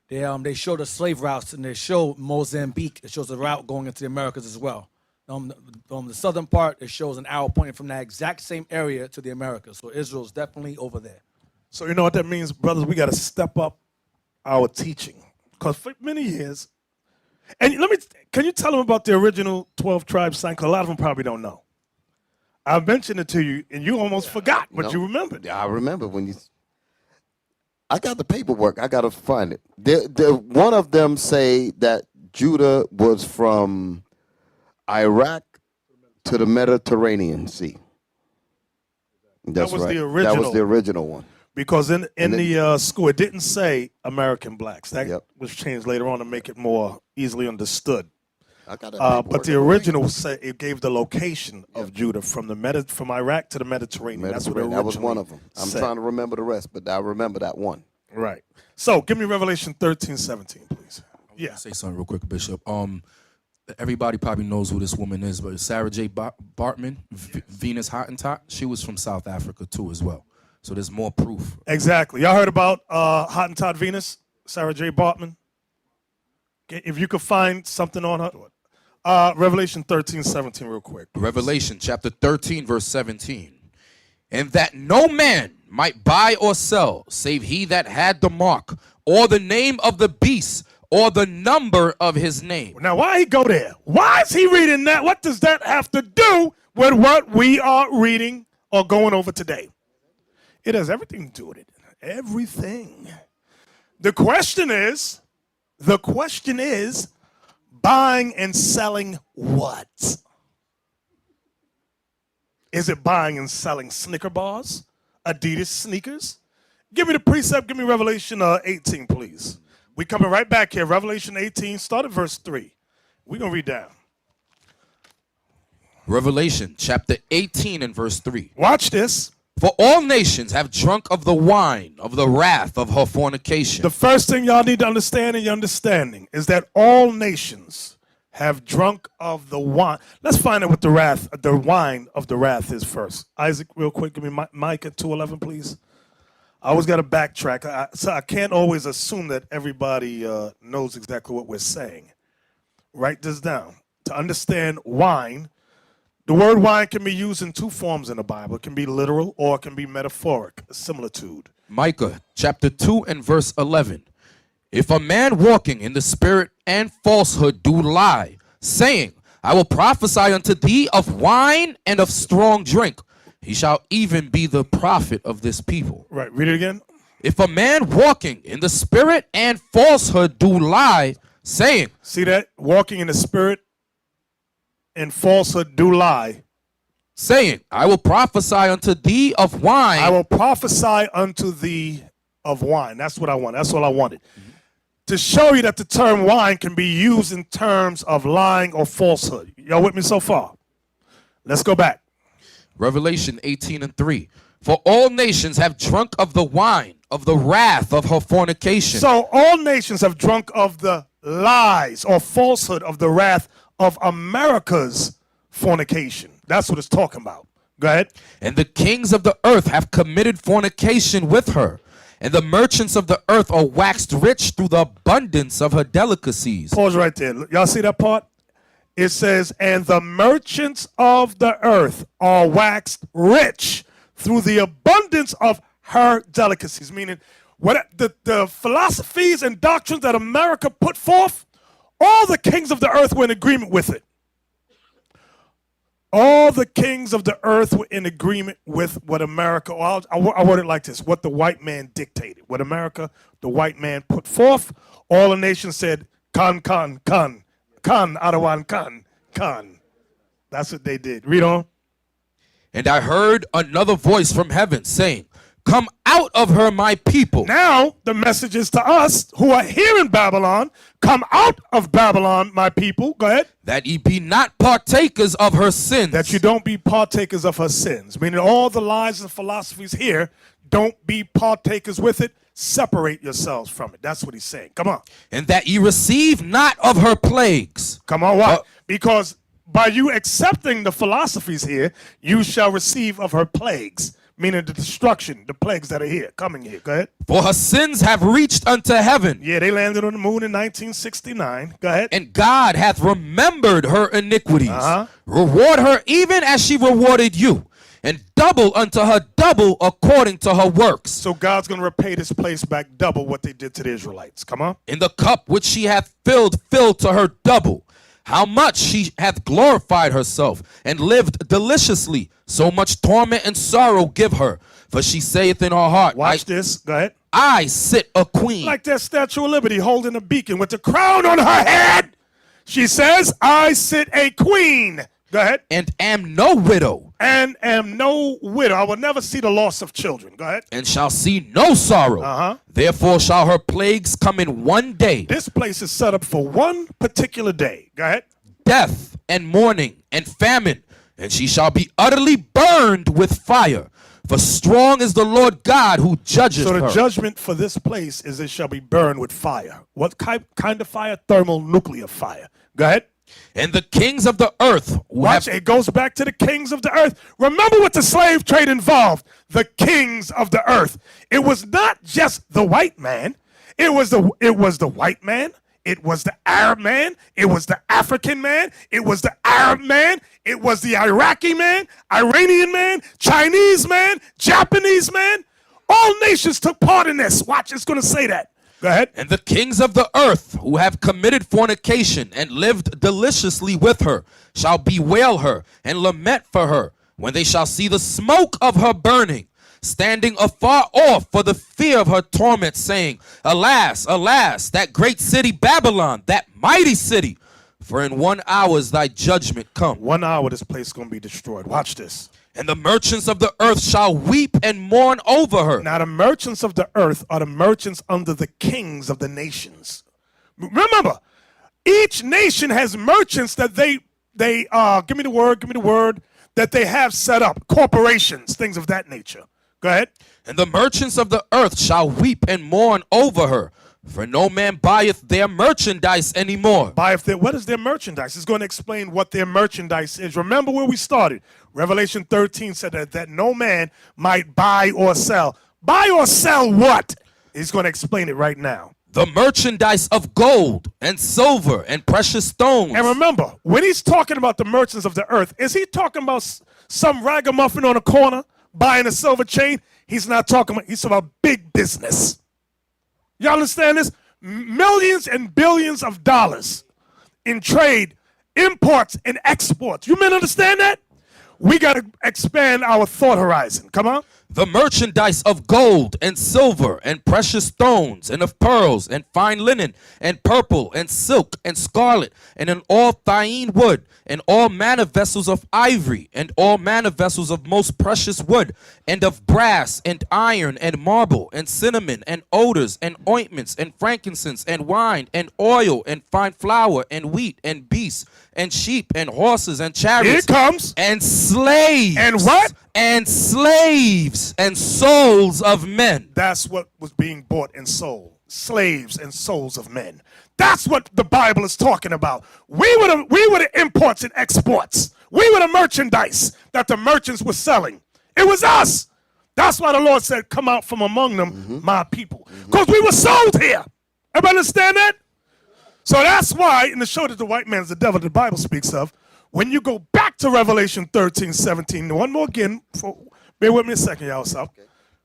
they show the slave routes, and they show Mozambique. It shows the route going into the Americas as well. The southern part, it shows an arrow pointing from that exact same area to the Americas. So Israel's definitely over there. So you know what that means, brothers? We got to step up our teaching, because for many years, and can you tell them about the original 12 tribes sign? Because a lot of them probably don't know. I mentioned it to you, and you almost forgot, but you remembered. Yeah, I remember when you. I got the paperwork. I got to find it. One of them say that Judah was from Iraq to the Mediterranean Sea. That's that was right. the original. That was the original one. Because in the school, it didn't say American blacks. That was changed later on to make it more easily understood. I got that but the original said it gave the location of Judah from from Iraq to the Mediterranean. That's what it that was one of originally them. I'm said. trying to remember the rest, but I remember that one. Right. So give me Revelation 13:17, please. Yeah. Say something real quick, Bishop. Everybody probably knows who this woman is, but Sarah J. Bartman, Venus Hottentot, she was from South Africa too as well. So there's more proof. Exactly. Y'all heard about Hottentot Venus, Sarah J. Bartman? If you could find something on her. Revelation 13:17 real quick. Revelation chapter 13, verse 17. And that no man might buy or sell, save he that had the mark, or the name of the beast, or the number of his name. Now, why he go there? Why is he reading that? What does that have to do with what we are reading or going over today? It has everything to do with it. Everything. The question is, buying and selling what? Is it buying and selling Snicker bars? Adidas sneakers? Give me the precept. Give me Revelation 18, please. We coming right back here. Revelation 18, start at verse 3. We're going to read down. Revelation chapter 18 and verse 3. Watch this. For all nations have drunk of the wine of the wrath of her fornication. The first thing y'all need to understand in your understanding is that all nations have drunk of the wine. Let's find out what the wine of the wrath is first. Isaac, real quick, give me Micah 2:11, please. I always got to backtrack. So I can't always assume that everybody knows exactly what we're saying. Write this down. To understand wine, the word wine can be used in two forms in the Bible. It can be literal or it can be metaphoric, a similitude. Micah chapter 2 and verse 11. If a man walking in the spirit and falsehood do lie, saying, I will prophesy unto thee of wine and of strong drink, he shall even be the prophet of this people. Right, read it again. If a man walking in the spirit and falsehood do lie, saying. See that? Walking in the spirit and falsehood do lie. Saying, I will prophesy unto thee of wine. I will prophesy unto thee of wine. That's what I want. That's all I wanted. To show you that the term wine can be used in terms of lying or falsehood. Y'all with me so far? Let's go back. Revelation 18 and 3. For all nations have drunk of the wine of the wrath of her fornication. So all nations have drunk of the lies or falsehood of the wrath of America's fornication. That's what it's talking about. Go ahead. And the kings of the earth have committed fornication with her. And the merchants of the earth are waxed rich through the abundance of her delicacies. Pause right there. Y'all see that part? It says, and the merchants of the earth are waxed rich through the abundance of her delicacies. Meaning, what the philosophies and doctrines that America put forth, all the kings of the earth were in agreement with it. All the kings of the earth were in agreement with what America, I word it like this, what the white man dictated. What America, the white man put forth, all the nations said, kan, Adawan, kan. That's what they did. Read on. And I heard another voice from heaven saying, come out of her, my people. Now the message is to us who are here in Babylon. Come out of Babylon, my people. Go ahead. That ye be not partakers of her sins. That you don't be partakers of her sins. Meaning all the lies and philosophies here, Don't be partakers with it. Separate yourselves from it. That's what he's saying. Come on. And that ye receive not of her plagues. Come on, why? Because by you accepting the philosophies here, you shall receive of her plagues, meaning the destruction, the plagues that are here, coming here. Go ahead. For her sins have reached unto heaven. Yeah, they landed on the moon in 1969. Go ahead. And God hath remembered her iniquities. Reward her even as she rewarded you, and double unto her double according to her works. So God's going to repay this place back double what they did to the Israelites. Come on. In the cup which she hath filled to her double. How much she hath glorified herself and lived deliciously, so much torment and sorrow give her. For she saith in her heart, Watch this. Go ahead. I sit a queen. Like that Statue of Liberty holding a beacon with the crown on her head. She says, I sit a queen. Go ahead. And am no widow. And am no widow. I will never see the loss of children. Go ahead. And shall see no sorrow. Therefore shall her plagues come in one day. This place is set up for one particular day. Go ahead. Death and mourning and famine. And she shall be utterly burned with fire. For strong is the Lord God who judges her. So the judgment for this place is it shall be burned with fire. What kind of fire? Thermonuclear fire. Go ahead. And the kings of the earth. Watch, it goes back to the kings of the earth. Remember what the slave trade involved. The kings of the earth. It was not just the white man. It was the white man. It was the Arab man. It was the African man. It was the Arab man. It was the Iraqi man, Iranian man, Chinese man, Japanese man. All nations took part in this. Watch, it's going to say that. Go ahead. And the kings of the earth who have committed fornication and lived deliciously with her shall bewail her and lament for her when they shall see the smoke of her burning, standing afar off for the fear of her torment, saying, Alas, alas, that great city Babylon, that mighty city, for in 1 hour is thy judgment come. 1 hour this place is going to be destroyed. Watch this. And the merchants of the earth shall weep and mourn over her. Now the merchants of the earth are the merchants under the kings of the nations. Remember, each nation has merchants that they give me the word, that they have set up, corporations, things of that nature. Go ahead. And the merchants of the earth shall weep and mourn over her. For no man buyeth their merchandise anymore. What is their merchandise? It's going to explain what their merchandise is. Remember where we started. Revelation 13 said that no man might buy or sell. Buy or sell what? He's going to explain it right now. The merchandise of gold and silver and precious stones. And remember, when he's talking about the merchants of the earth, is he talking about some ragamuffin on a corner buying a silver chain? He's not talking about, he's talking about big business. You understand this? Millions and billions of dollars in trade, imports and exports. You men understand that? We got to expand our thought horizon. Come on. The merchandise of gold and silver and precious stones and of pearls and fine linen and purple and silk and scarlet and in all thyine wood and all manner vessels of ivory and all manner vessels of most precious wood and of brass and iron and marble and cinnamon and odors and ointments and frankincense and wine and oil and fine flour and wheat and beasts and sheep and horses and chariots. Here it comes. And slaves. And what? And slaves and souls of men. That's what was being bought and sold. Slaves and souls of men. That's what the Bible is talking about. We were the imports and exports. We were the merchandise that the merchants were selling. It was us. That's why the Lord said, come out from among them, my people. Because we were sold here. Everybody understand that? So that's why, in the show that the white man is the devil the Bible speaks of, when you go back to Revelation 13:17, one more again, bear with me a second, y'all.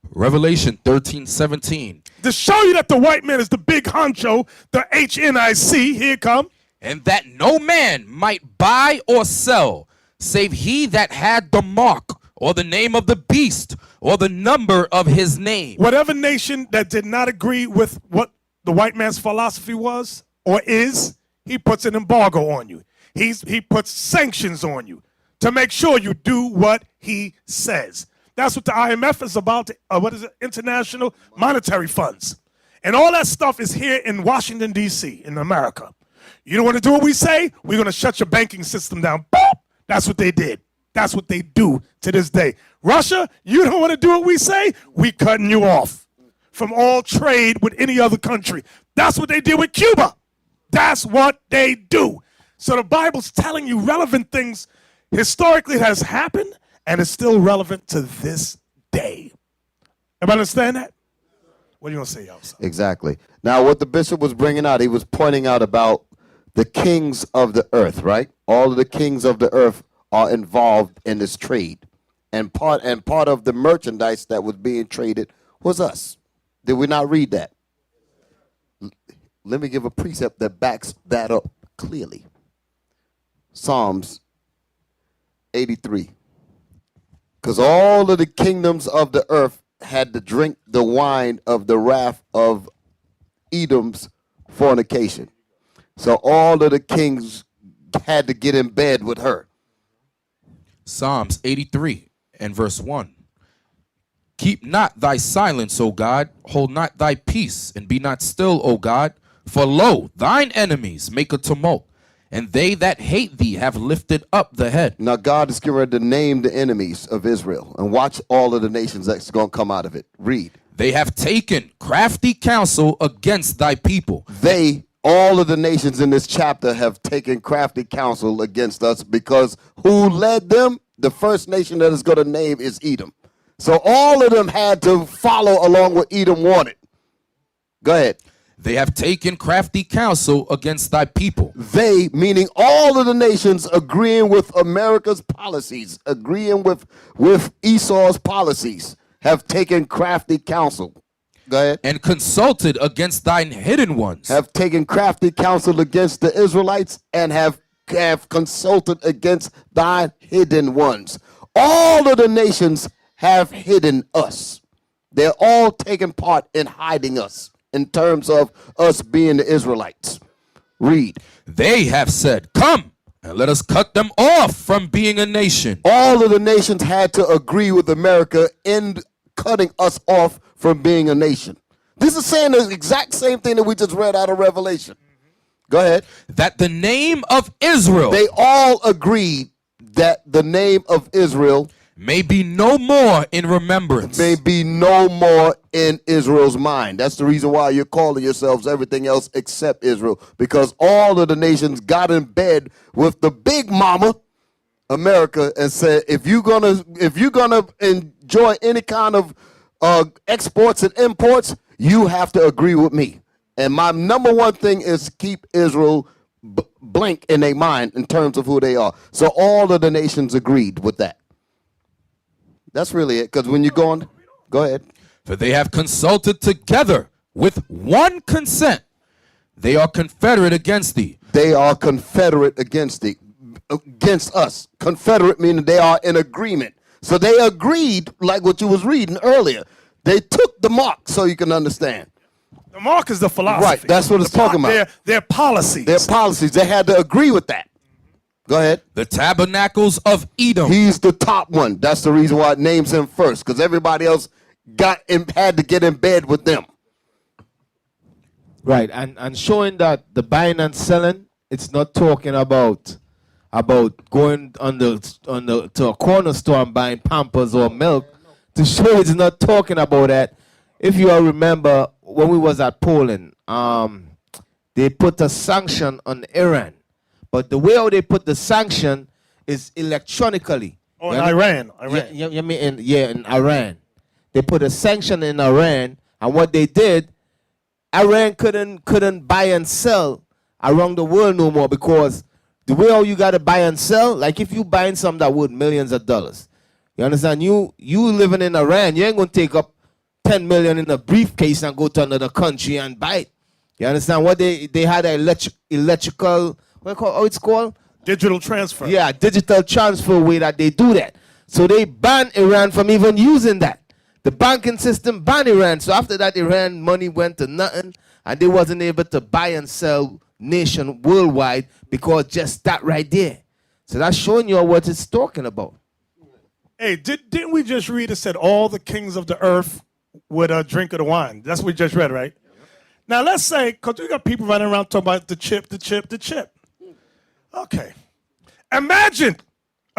Revelation 13:17. To show you that the white man is the big honcho, the HNIC, here it come. And that no man might buy or sell, save he that had the mark, or the name of the beast, or the number of his name. Whatever nation that did not agree with what the white man's philosophy was, or is, he puts an embargo on you. He puts sanctions on you to make sure you do what he says. That's what the IMF is about. What is it? International Monetary Funds. And all that stuff is here in Washington, D.C., in America. You don't want to do what we say? We're going to shut your banking system down. Boop! That's what they did. That's what they do to this day. Russia, you don't want to do what we say? We cutting you off from all trade with any other country. That's what they did with Cuba. That's what they do. So the Bible's telling you relevant things historically has happened and is still relevant to this day. Everybody understand that? What are you going to say, y'all? Exactly. Now, what the bishop was bringing out, he was pointing out about the kings of the earth, right? All of the kings of the earth are involved in this trade. And part of the merchandise that was being traded was us. Did we not read that? Let me give a precept that backs that up clearly. Psalms 83. Because all of the kingdoms of the earth had to drink the wine of the wrath of Edom's fornication. So all of the kings had to get in bed with her. Psalms 83 and verse 1. Keep not thy silence, O God. Hold not thy peace, and be not still, O God. For lo, thine enemies make a tumult, and they that hate thee have lifted up the head. Now God is getting ready to name the enemies of Israel. And watch all of the nations that's going to come out of it. Read. They have taken crafty counsel against thy people. All of the nations in this chapter have taken crafty counsel against us, because who led them? The first nation that is going to name is Edom. So all of them had to follow along what Edom wanted. Go ahead. They have taken crafty counsel against thy people. They, meaning all of the nations, agreeing with America's policies, agreeing with Esau's policies, have taken crafty counsel. Go ahead. And consulted against thine hidden ones. Have taken crafty counsel against the Israelites, and have consulted against thine hidden ones. All of the nations have hidden us. They're all taking part in hiding us in terms of us being the Israelites. Read. They have said, come, and let us cut them off from being a nation. All of the nations had to agree with America in cutting us off from being a nation. This is saying the exact same thing that we just read out of Revelation. Go ahead. That the name of Israel. They all agreed that the name of Israel may be no more in remembrance. May be no more in Israel's mind. That's the reason why you're calling yourselves everything else except Israel. Because all of the nations got in bed with the big mama, America, and said, if you're gonna enjoy any kind of exports and imports, you have to agree with me. And my number one thing is keep Israel blank in their mind in terms of who they are. So all of the nations agreed with that. That's really it. Because when you're going, go ahead. For they have consulted together with one consent. They are confederate against thee. They are confederate against thee, against us. Confederate meaning they are in agreement. So they agreed, like what you was reading earlier. They took the mark, so you can understand. The mark is the philosophy. Right, that's what it's talking about. Their policies. Their policies. They had to agree with that. Go ahead. The tabernacles of Edom. He's the top one. That's the reason why it names him first, because everybody else had to get in bed with them. Right, and showing that the buying and selling, it's not talking about going to a corner store and buying Pampers or milk. To show it's not talking about that. If you all remember when we was at Poland, they put a sanction on Iran. But the way how they put the sanction is electronically. Oh, in Iran. In Iran. They put a sanction in Iran, and what they did, Iran couldn't buy and sell around the world no more, because the way how you got to buy and sell, like if you buying something that worth millions of dollars, you understand? You living in Iran, you ain't going to take up 10 million in a briefcase and go to another country and buy it. You understand? What they had an electrical, how it's called? Digital transfer. Yeah, digital transfer way that they do that. So they banned Iran from even using that. The banking system banned Iran. So after that, Iran money went to nothing, and they wasn't able to buy and sell nation worldwide because just that right there. So that's showing you what it's talking about. Hey, didn't we just read it said all the kings of the earth would drink of the wine? That's what we just read, right? Now let's say, because we got people running around talking about the chip. Okay. Imagine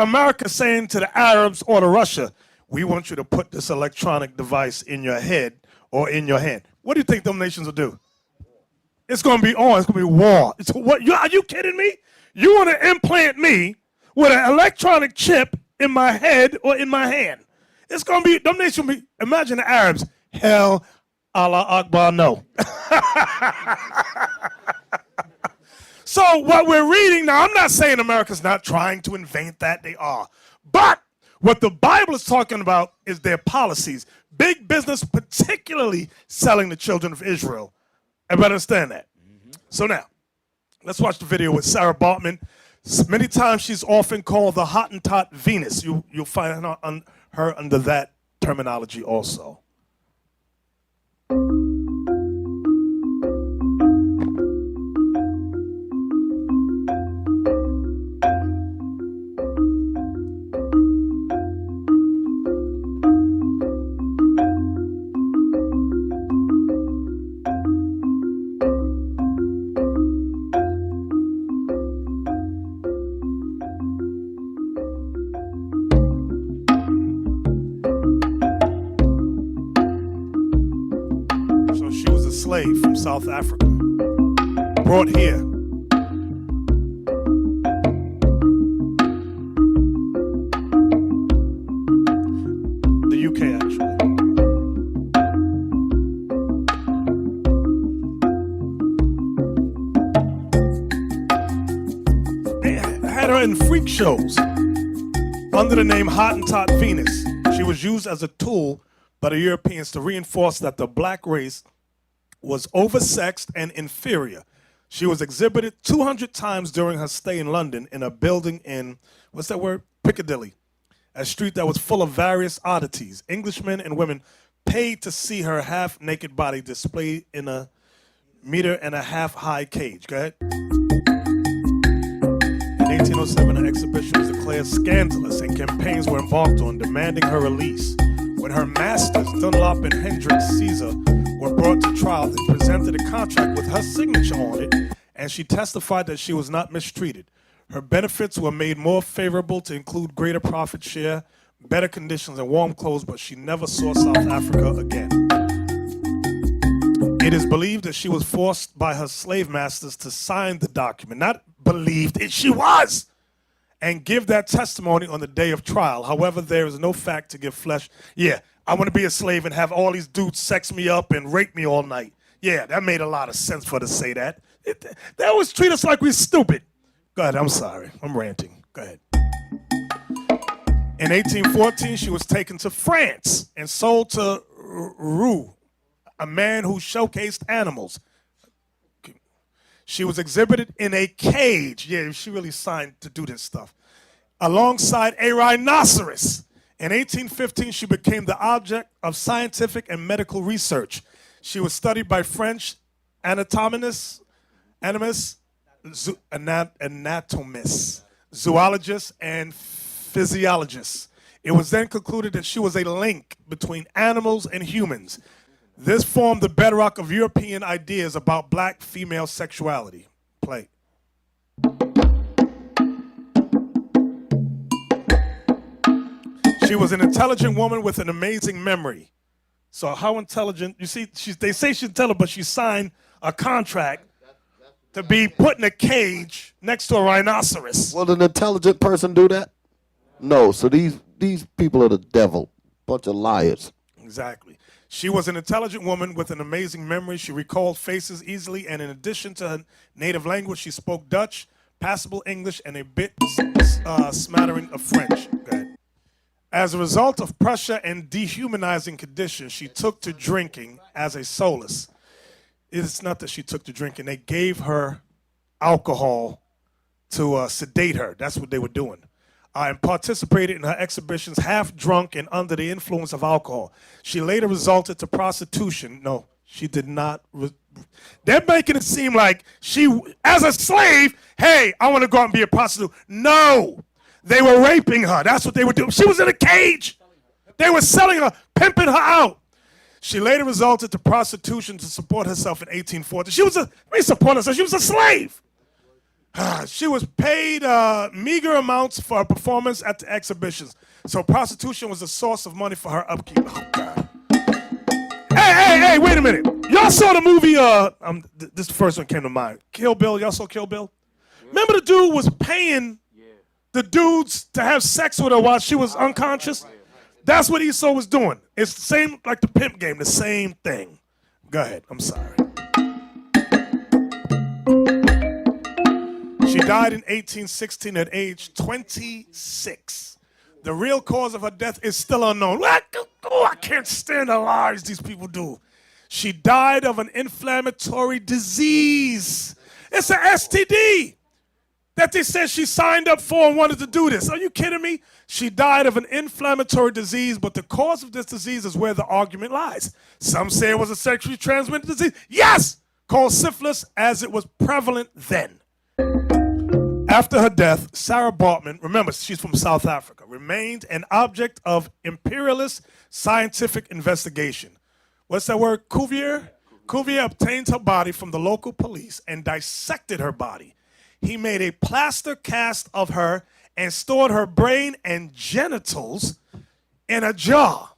America saying to the Arabs or to Russia, we want you to put this electronic device in your head or in your hand, what do you think them nations will do? It's going to be on. It's going to be war. Are you kidding me? You want to implant me with an electronic chip in my head or in my hand? It's going to be, them nations will be, imagine the Arabs, hell, Allah Akbar, no. So what we're reading now, I'm not saying America's not trying to invent that, they are. But what the Bible is talking about is their policies. Big business, particularly selling the children of Israel. Everybody understand that? So now, let's watch the video with Sarah Bartman. Many times she's often called the Hottentot Venus. You'll find her under that terminology also. Slave from South Africa, brought here. The UK, actually. They had her in freak shows under the name Hottentot Venus. She was used as a tool by the Europeans to reinforce that the black race was oversexed and inferior. She was exhibited 200 times during her stay in London in a building in, what's that word? Piccadilly, a street that was full of various oddities. Englishmen and women paid to see her half-naked body displayed in a 1.5 meter high cage. Go ahead. In 1807, an exhibition was declared scandalous and campaigns were embarked on demanding her release. When her masters, Dunlop and Hendricks Caesar, were brought to trial, they presented a contract with her signature on it, and she testified that she was not mistreated. Her benefits were made more favorable to include greater profit share, better conditions, and warm clothes, but she never saw South Africa again. It is believed that she was forced by her slave masters to sign the document. Not believed, she was! And give that testimony on the day of trial. However, there is no fact to give flesh. Yeah, I want to be a slave and have all these dudes sex me up and rape me all night. Yeah, that made a lot of sense for her to say that. They always treat us like we're stupid. Go ahead, I'm sorry. I'm ranting. Go ahead. In 1814, she was taken to France and sold to Roux, a man who showcased animals. She was exhibited in a cage. Yeah, she really signed to do this stuff. Alongside a rhinoceros. In 1815, she became the object of scientific and medical research. She was studied by French anatomists, zoologists, and physiologists. It was then concluded that she was a link between animals and humans. This formed the bedrock of European ideas about black female sexuality. Play. She was an intelligent woman with an amazing memory. So how intelligent? You see, they say she's intelligent, but she signed a contract to be put in a cage next to a rhinoceros. Will an intelligent person do that? No. So these people are the devil. Bunch of liars. Exactly. She was an intelligent woman with an amazing memory. She recalled faces easily, and in addition to her native language, she spoke Dutch, passable English, and a bit smattering of French. Go ahead. As a result of pressure and dehumanizing conditions, she took to drinking as a solace. It's not that she took to drinking. They gave her alcohol to sedate her. That's what they were doing. And participated in her exhibitions half drunk and under the influence of alcohol. She later resulted to prostitution. No, she did not. They're making it seem like she, as a slave, hey, I want to go out and be a prostitute. No. They were raping her. That's what they were doing. She was in a cage. They were selling her, pimping her out. She later resulted to prostitution to support herself in 1840. She was support herself. She was a slave. She was paid meager amounts for her performance at the exhibitions. So prostitution was a source of money for her upkeep. Oh, God. Hey, wait a minute. Y'all saw the movie, this first one came to mind. Kill Bill, y'all saw Kill Bill? Remember the dude was paying the dudes to have sex with her while she was unconscious? That's what Esau was doing. It's the same like the pimp game, the same thing. Go ahead, I'm sorry. She died in 1816 at age 26. The real cause of her death is still unknown. I can't stand the lies these people do. She died of an inflammatory disease. It's an STD that they said she signed up for and wanted to do this. Are you kidding me? She died of an inflammatory disease, but the cause of this disease is where the argument lies. Some say it was a sexually transmitted disease. Yes! Called syphilis, as it was prevalent then. After her death, Sarah Baartman, remember she's from South Africa, remained an object of imperialist scientific investigation. What's that word? Cuvier? Cuvier obtained her body from the local police and dissected her body. He made a plaster cast of her and stored her brain and genitals in a jar.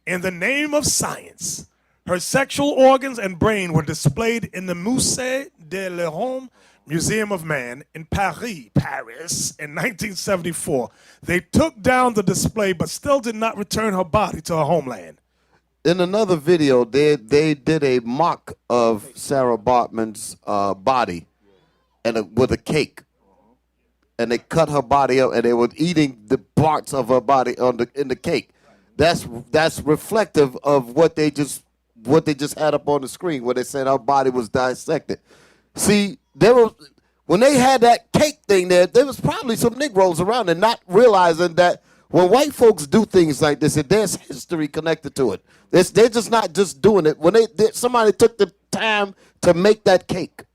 In the name of science, her sexual organs and brain were displayed in the Musée de l'Homme Museum of Man in Paris in 1974. They took down the display but still did not return her body to her homeland. In another video, they did a mock of Sarah Baartman's body and with a cake. And they cut her body up and they were eating the parts of her body in the cake. That's reflective of what they just had up on the screen where they said her body was dissected. See, when they had that cake thing there was probably some Negroes around and not realizing that when white folks do things like this, there's history connected to it. They're just not just doing it. When somebody took the time to make that cake,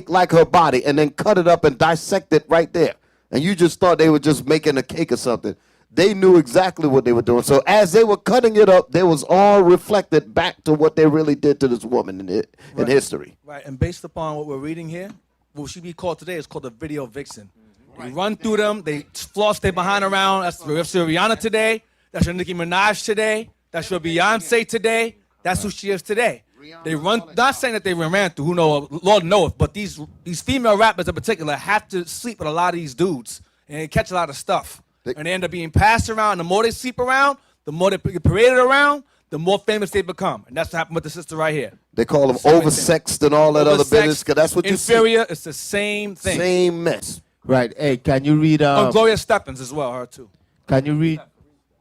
like her body, and then cut it up and dissect it right there, and you just thought they were just making a cake or something. They knew exactly what they were doing. So as they were cutting it up, they was all reflected back to what they really did to this woman in history. Right, and based upon what we're reading here, what she be called today is called a video vixen. They run through them, they floss their behind around. That's your Rihanna today. That's your Nicki Minaj today. That's your Beyonce today. That's who she is today. They run, not saying that they ran through, who know, Lord knoweth, but these female rappers in particular have to sleep with a lot of these dudes and they catch a lot of stuff. And they end up being passed around. The more they sleep around, the more they get paraded around, the more famous they become. And that's what happened with the sister right here. They call them oversexed and all that other business, because that's what you see. Inferior, it's the same thing. Same mess. Right. Hey, can you read... Gloria Stephens as well, her too. Can you read...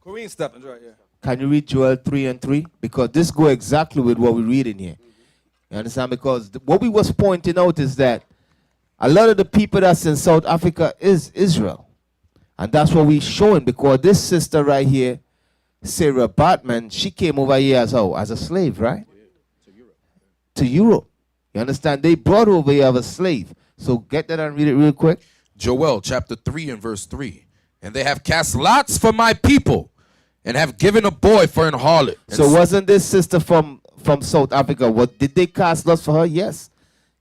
Corinne Stephens, right, yeah. Can you read Joel 3:3? Because this go exactly with what we read in here. You understand? Because what we was pointing out is that a lot of the people that's in South Africa is Israel. And that's what we're showing, because this sister right here, Sarah Baartman, she came over here as a slave, right? To Europe. You understand? They brought her over here as a slave. So get that and read it real quick. Joel chapter 3 and verse 3. And they have cast lots for my people and have given a boy for an harlot. So wasn't this sister from South Africa? What did they cast lots for her? Yes.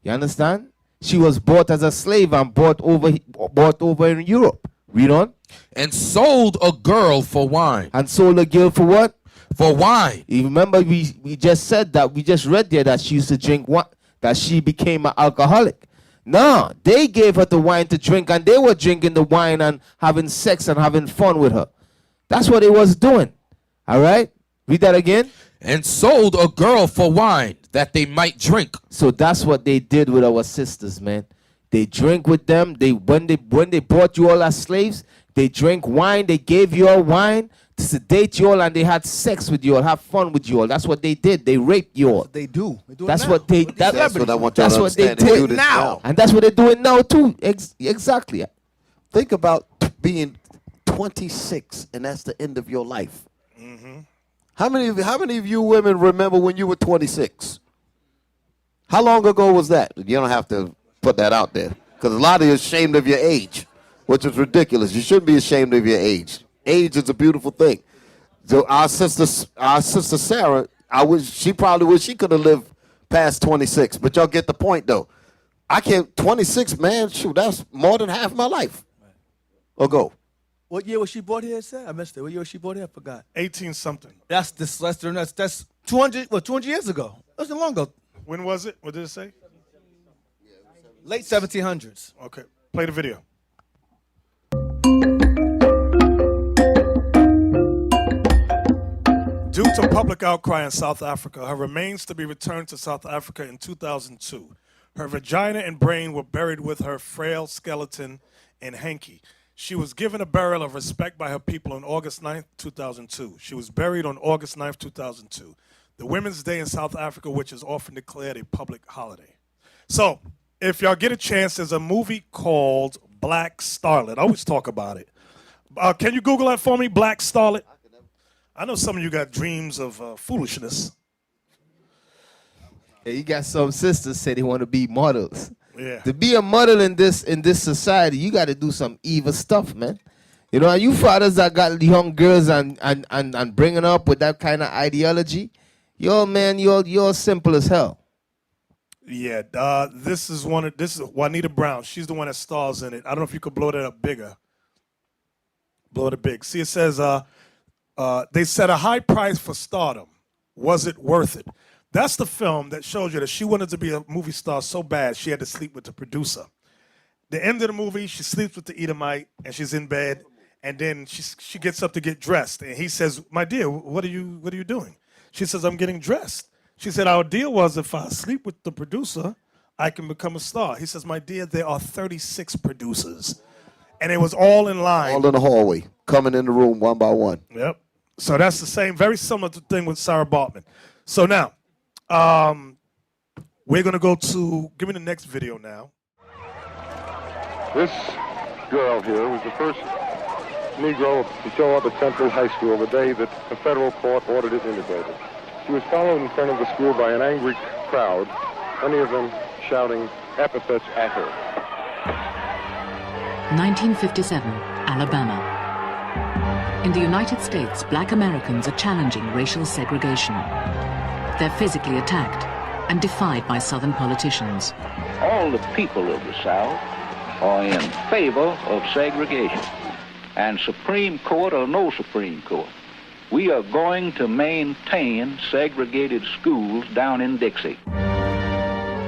You understand? She was bought as a slave and bought over in Europe. Read on. And sold a girl for wine. And sold a girl for what? For wine. You remember we just said that, we just read there that she used to drink wine, that she became an alcoholic. No, they gave her the wine to drink, and they were drinking the wine and having sex and having fun with her. That's what they was doing. All right? Read that again. And sold a girl for wine that they might drink. So that's what they did with our sisters, man. They drink with them. When they bought you all as slaves, they drank wine. They gave you all wine to sedate you all, and they had sex with you all, have fun with you all. That's what they did. They raped you all. They do. That's what they. That's what I want y'all to understand. They They do do this now, now. and that's what they're doing now too. Exactly. Think about being 26, and that's the end of your life. How many of you women remember when you were 26? How long ago was that? You don't have to put that out there, because a lot of you are ashamed of your age, which is ridiculous. You shouldn't be ashamed of your age. Age is a beautiful thing. So our sister Sarah, she probably wish she could have lived past 26, but y'all get the point though. I can't, 26, man, shoot, that's more than half my life ago. What year was she bought here? Said I missed it. What year was she bought here? I forgot. 18 something. That's that's 200. Well, 200 years ago. That wasn't long ago. When was it? What did it say? Late 1700s. Okay, play the video. Due to public outcry in South Africa, her remains to be returned to South Africa in 2002. Her vagina and brain were buried with her frail skeleton in hanky. She was given a burial of respect by her people on August 9th, 2002. She was buried on August 9th, 2002. The Women's Day in South Africa, which is often declared a public holiday. So, if y'all get a chance, there's a movie called Black Starlet. I always talk about it. Can you Google that for me, Black Starlet? I know some of you got dreams of foolishness. Yeah, you got some sisters say they want to be models. Yeah. To be a model in this society, you got to do some evil stuff, man. You know, you fathers that got young girls and bringing up with that kind of ideology, you're simple as hell. Yeah, this is Juanita Brown. She's the one that stars in it. I don't know if you could blow that up bigger. Blow it up big. See, it says, they set a high price for stardom. Was it worth it? That's the film that shows you that she wanted to be a movie star so bad she had to sleep with the producer. The end of the movie, she sleeps with the Edomite and she's in bed, and then she gets up to get dressed, and he says, "My dear, what are you doing?" She says, "I'm getting dressed." She said, "Our deal was if I sleep with the producer, I can become a star." He says, "My dear, there are 36 producers." And it was all in line. All in the hallway, coming in the room one by one. Yep. So that's the same, very similar thing with Sarah Bartman. So now, we're going to go to, give me the next video now. This girl here was the first Negro to show up at Central High School the day that a federal court ordered it integrated. She was followed in front of the school by an angry crowd, many of them shouting epithets at her. 1957, Alabama. In the United States, black Americans are challenging racial segregation. They're physically attacked and defied by Southern politicians. All the people of the South are in favor of segregation. And Supreme Court or no Supreme Court, we are going to maintain segregated schools down in Dixie.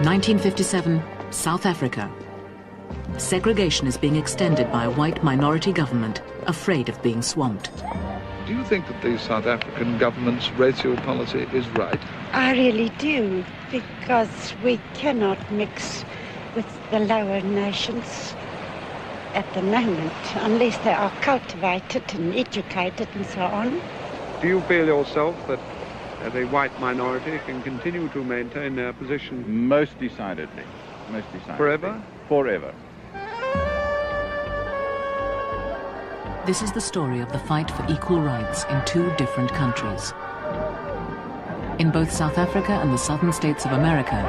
1957, South Africa. Segregation is being extended by a white minority government, afraid of being swamped. Do you think that the South African government's racial policy is right? I really do, because we cannot mix with the lower nations at the moment, unless they are cultivated and educated and so on. Do you feel yourself that the white minority can continue to maintain their position? Most decidedly. Most decidedly. Forever? Forever. This is the story of the fight for equal rights in two different countries. In both South Africa and the southern states of America,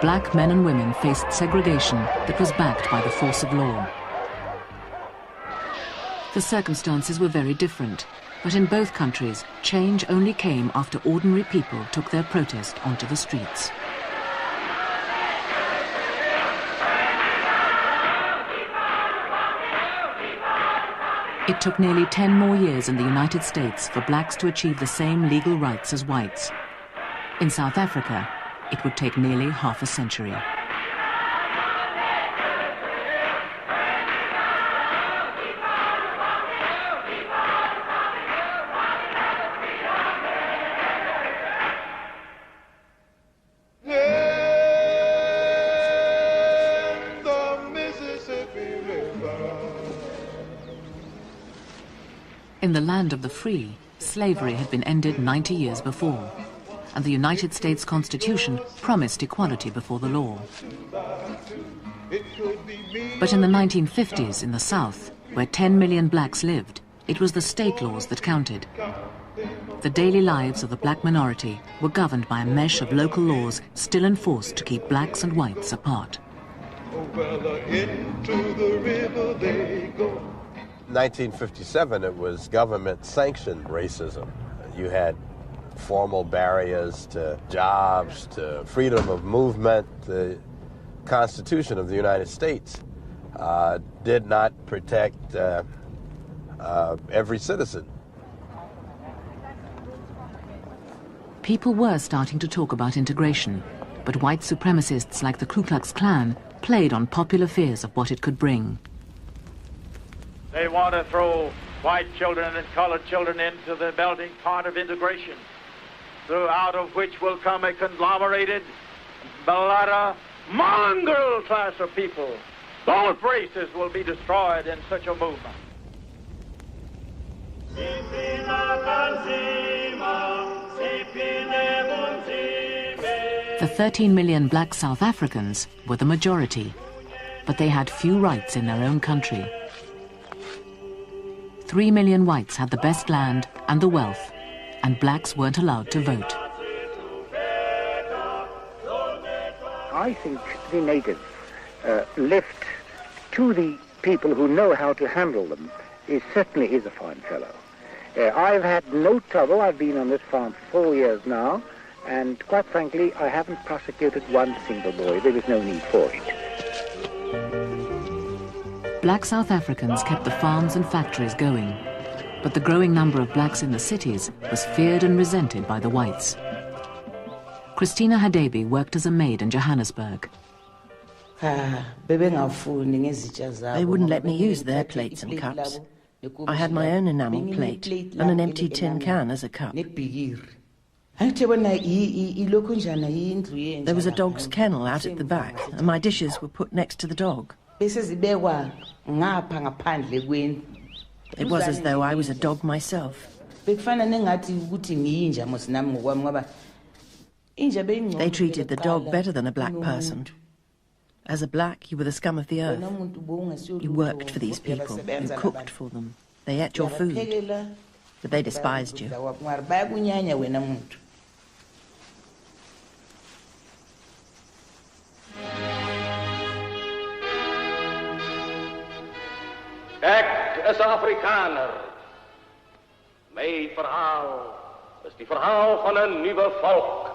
black men and women faced segregation that was backed by the force of law. The circumstances were very different, but in both countries, change only came after ordinary people took their protest onto the streets. It took nearly 10 more years in the United States for blacks to achieve the same legal rights as whites. In South Africa, it would take nearly half a century. In the land of the free, slavery had been ended 90 years before, and the United States Constitution promised equality before the law. But in the 1950s in the South, where 10 million blacks lived, it was the state laws that counted. The daily lives of the black minority were governed by a mesh of local laws still enforced to keep blacks and whites apart. 1957, it was government-sanctioned racism. You had formal barriers to jobs, to freedom of movement. The Constitution of the United States did not protect every citizen. People were starting to talk about integration, but white supremacists like the Ku Klux Klan played on popular fears of what it could bring. They want to throw white children and colored children into the melting pot of integration, out of which will come a conglomerated, mulatto, mongrel class of people. Both races will be destroyed in such a movement. The 13 million black South Africans were the majority, but they had few rights in their own country. 3 million whites had the best land and the wealth, and blacks weren't allowed to vote. I think the natives left to the people who know how to handle them certainly is a fine fellow. I've had no trouble. I've been on this farm for 4 years now, and quite frankly, I haven't prosecuted one single boy. There was no need for it. Black South Africans kept the farms and factories going, but the growing number of blacks in the cities was feared and resented by the whites. Christina Hadebi worked as a maid in Johannesburg. They wouldn't let me use their plates and cups. I had my own enamel plate and an empty tin can as a cup. There was a dog's kennel out at the back, and my dishes were put next to the dog. It was as though I was a dog myself. They treated the dog better than a black person. As a black, you were the scum of the earth. You worked for these people. You cooked for them. They ate your food. But they despised you. Ek is 'n Afrikaner. My verhaal is die verhaal van 'n nuwe volk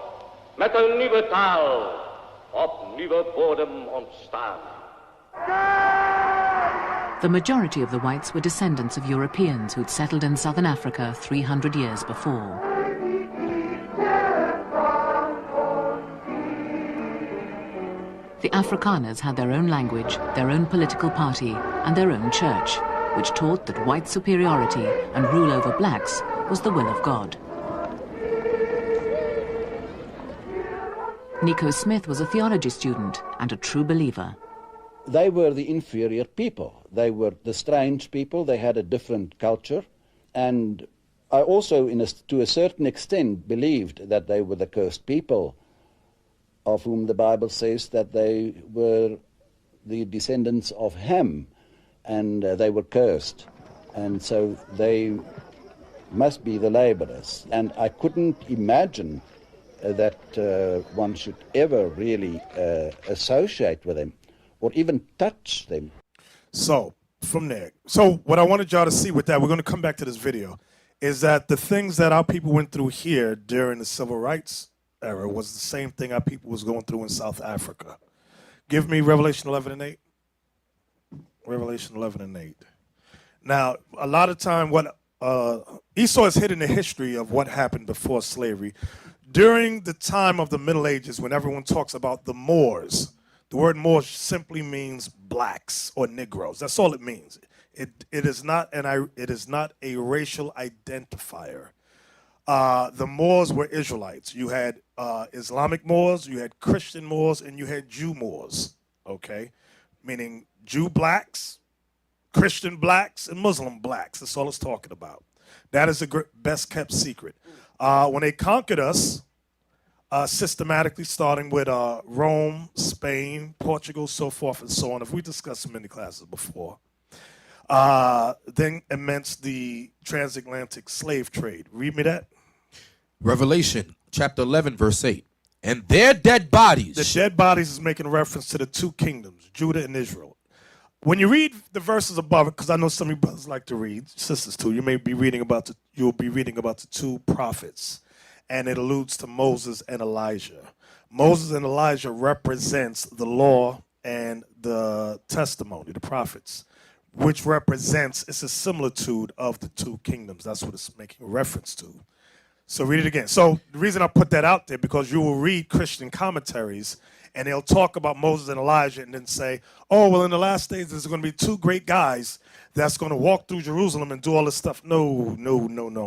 met 'n nuwe taal op nuwe bodem ontstaan. The majority of the whites were descendants of Europeans who'd settled in southern Africa 300 years before. The Afrikaners had their own language, their own political party, and their own church, which taught that white superiority and rule over blacks was the will of God. Nico Smith was a theology student and a true believer. They were the inferior people. They were the strange people. They had a different culture. And I also, to a certain extent, believed that they were the cursed people, of whom the Bible says that they were the descendants of Ham, and they were cursed. And so they must be the laborers. And I couldn't imagine that one should ever really associate with them or even touch them. So, from there. So, what I wanted y'all to see with that, we're going to come back to this video, is that the things that our people went through here during the civil rights era was the same thing our people was going through in South Africa. Give me Revelation 11 and 8. Revelation 11 and 8. Now, a lot of time what Esau is hidden the history of what happened before slavery. During the time of the Middle Ages, when everyone talks about the Moors, the word Moors simply means blacks or Negroes. That's all it means. It is not a racial identifier. The Moors were Israelites. You had Islamic Moors, you had Christian Moors, and you had Jew Moors, okay? Meaning Jew blacks, Christian blacks, and Muslim blacks. That's all it's talking about. That is the best kept secret. When they conquered us, systematically starting with Rome, Spain, Portugal, so forth and so on, if we discussed them in the classes before, then immense the transatlantic slave trade. Read me that. Revelation chapter 11, verse 8. And their dead bodies. The dead bodies is making reference to the two kingdoms, Judah and Israel. When you read the verses above it, because I know some of you brothers like to read, sisters too, you'll be reading about the two prophets. and it alludes to Moses and Elijah. Moses and Elijah represents the law and the testimony, the prophets, which represents, it's a similitude of the two kingdoms. That's what it's making reference to. So read it again. So the reason I put that out there, because you will read Christian commentaries, and they'll talk about Moses and Elijah and then say, oh, well, in the last days, there's going to be two great guys that's going to walk through Jerusalem and do all this stuff. No.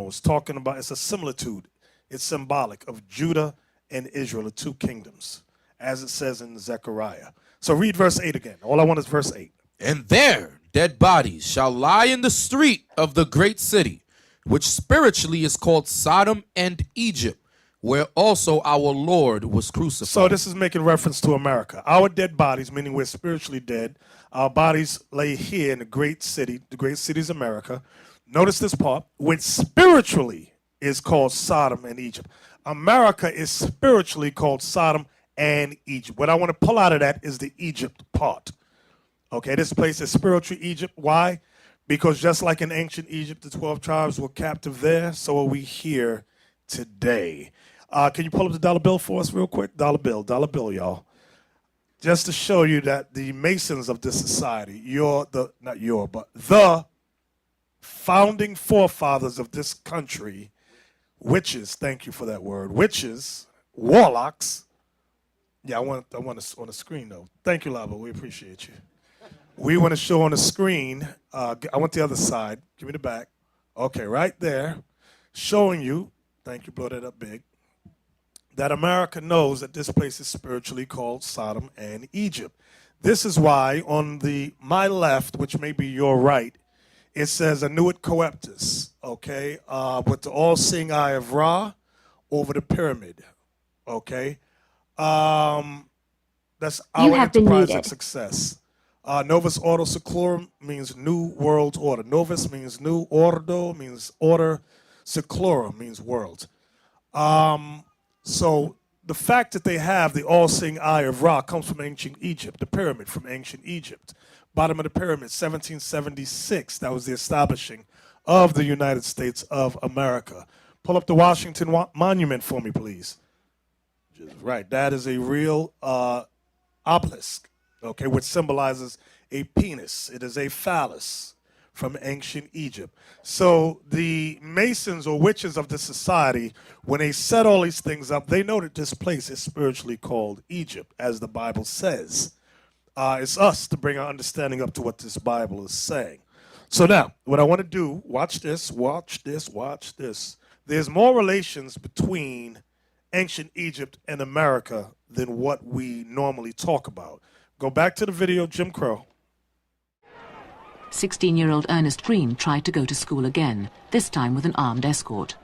It's talking about, it's a similitude. It's symbolic of Judah and Israel, the two kingdoms, as it says in Zechariah. So read verse 8 again. All I want is verse 8. And there dead bodies shall lie in the street of the great city, which spiritually is called Sodom and Egypt, where also our Lord was crucified. So this is making reference to America. Our dead bodies, meaning we're spiritually dead, our bodies lay here in the great city is America. Notice this part, which spiritually is called Sodom and Egypt. America is spiritually called Sodom and Egypt. What I want to pull out of that is the Egypt part. Okay, this place is spiritual Egypt. Why? Because just like in ancient Egypt, the 12 tribes were captive there, so are we here today. Can you pull up the dollar bill for us real quick? Dollar bill, y'all. Just to show you that the Masons of this society, the founding forefathers of this country, witches, thank you for that word, witches, warlocks. Yeah, I want us on the screen, though. Thank you, Lava. We appreciate you. We want to show on the screen, I want the other side. Give me the back. Okay, right there, showing you, thank you, blow that up big, that America knows that this place is spiritually called Sodom and Egypt. This is why on my left, which may be your right, it says Anuit Coeptus, okay, with the all-seeing eye of Ra over the pyramid, okay? That's our enterprise of success. Novus Ordo Seclorum means new world order. Novus means new, ordo means order, seclorum means world. So the fact that they have the all-seeing eye of Ra comes from ancient Egypt, the pyramid from ancient Egypt. Bottom of the pyramid, 1776, that was the establishing of the United States of America. Pull up the Washington Monument for me, please. Right, that is a real obelisk, okay, which symbolizes a penis. It is a phallus from ancient Egypt. So the Masons or witches of the society, when they set all these things up, they know that this place is spiritually called Egypt, as the Bible says. It's us to bring our understanding up to what this Bible is saying. So now, what I want to do, watch this. There's more relations between ancient Egypt and America than what we normally talk about. Go back to the video, Jim Crow. 16-year-old Ernest Green tried to go to school again, this time with an armed escort.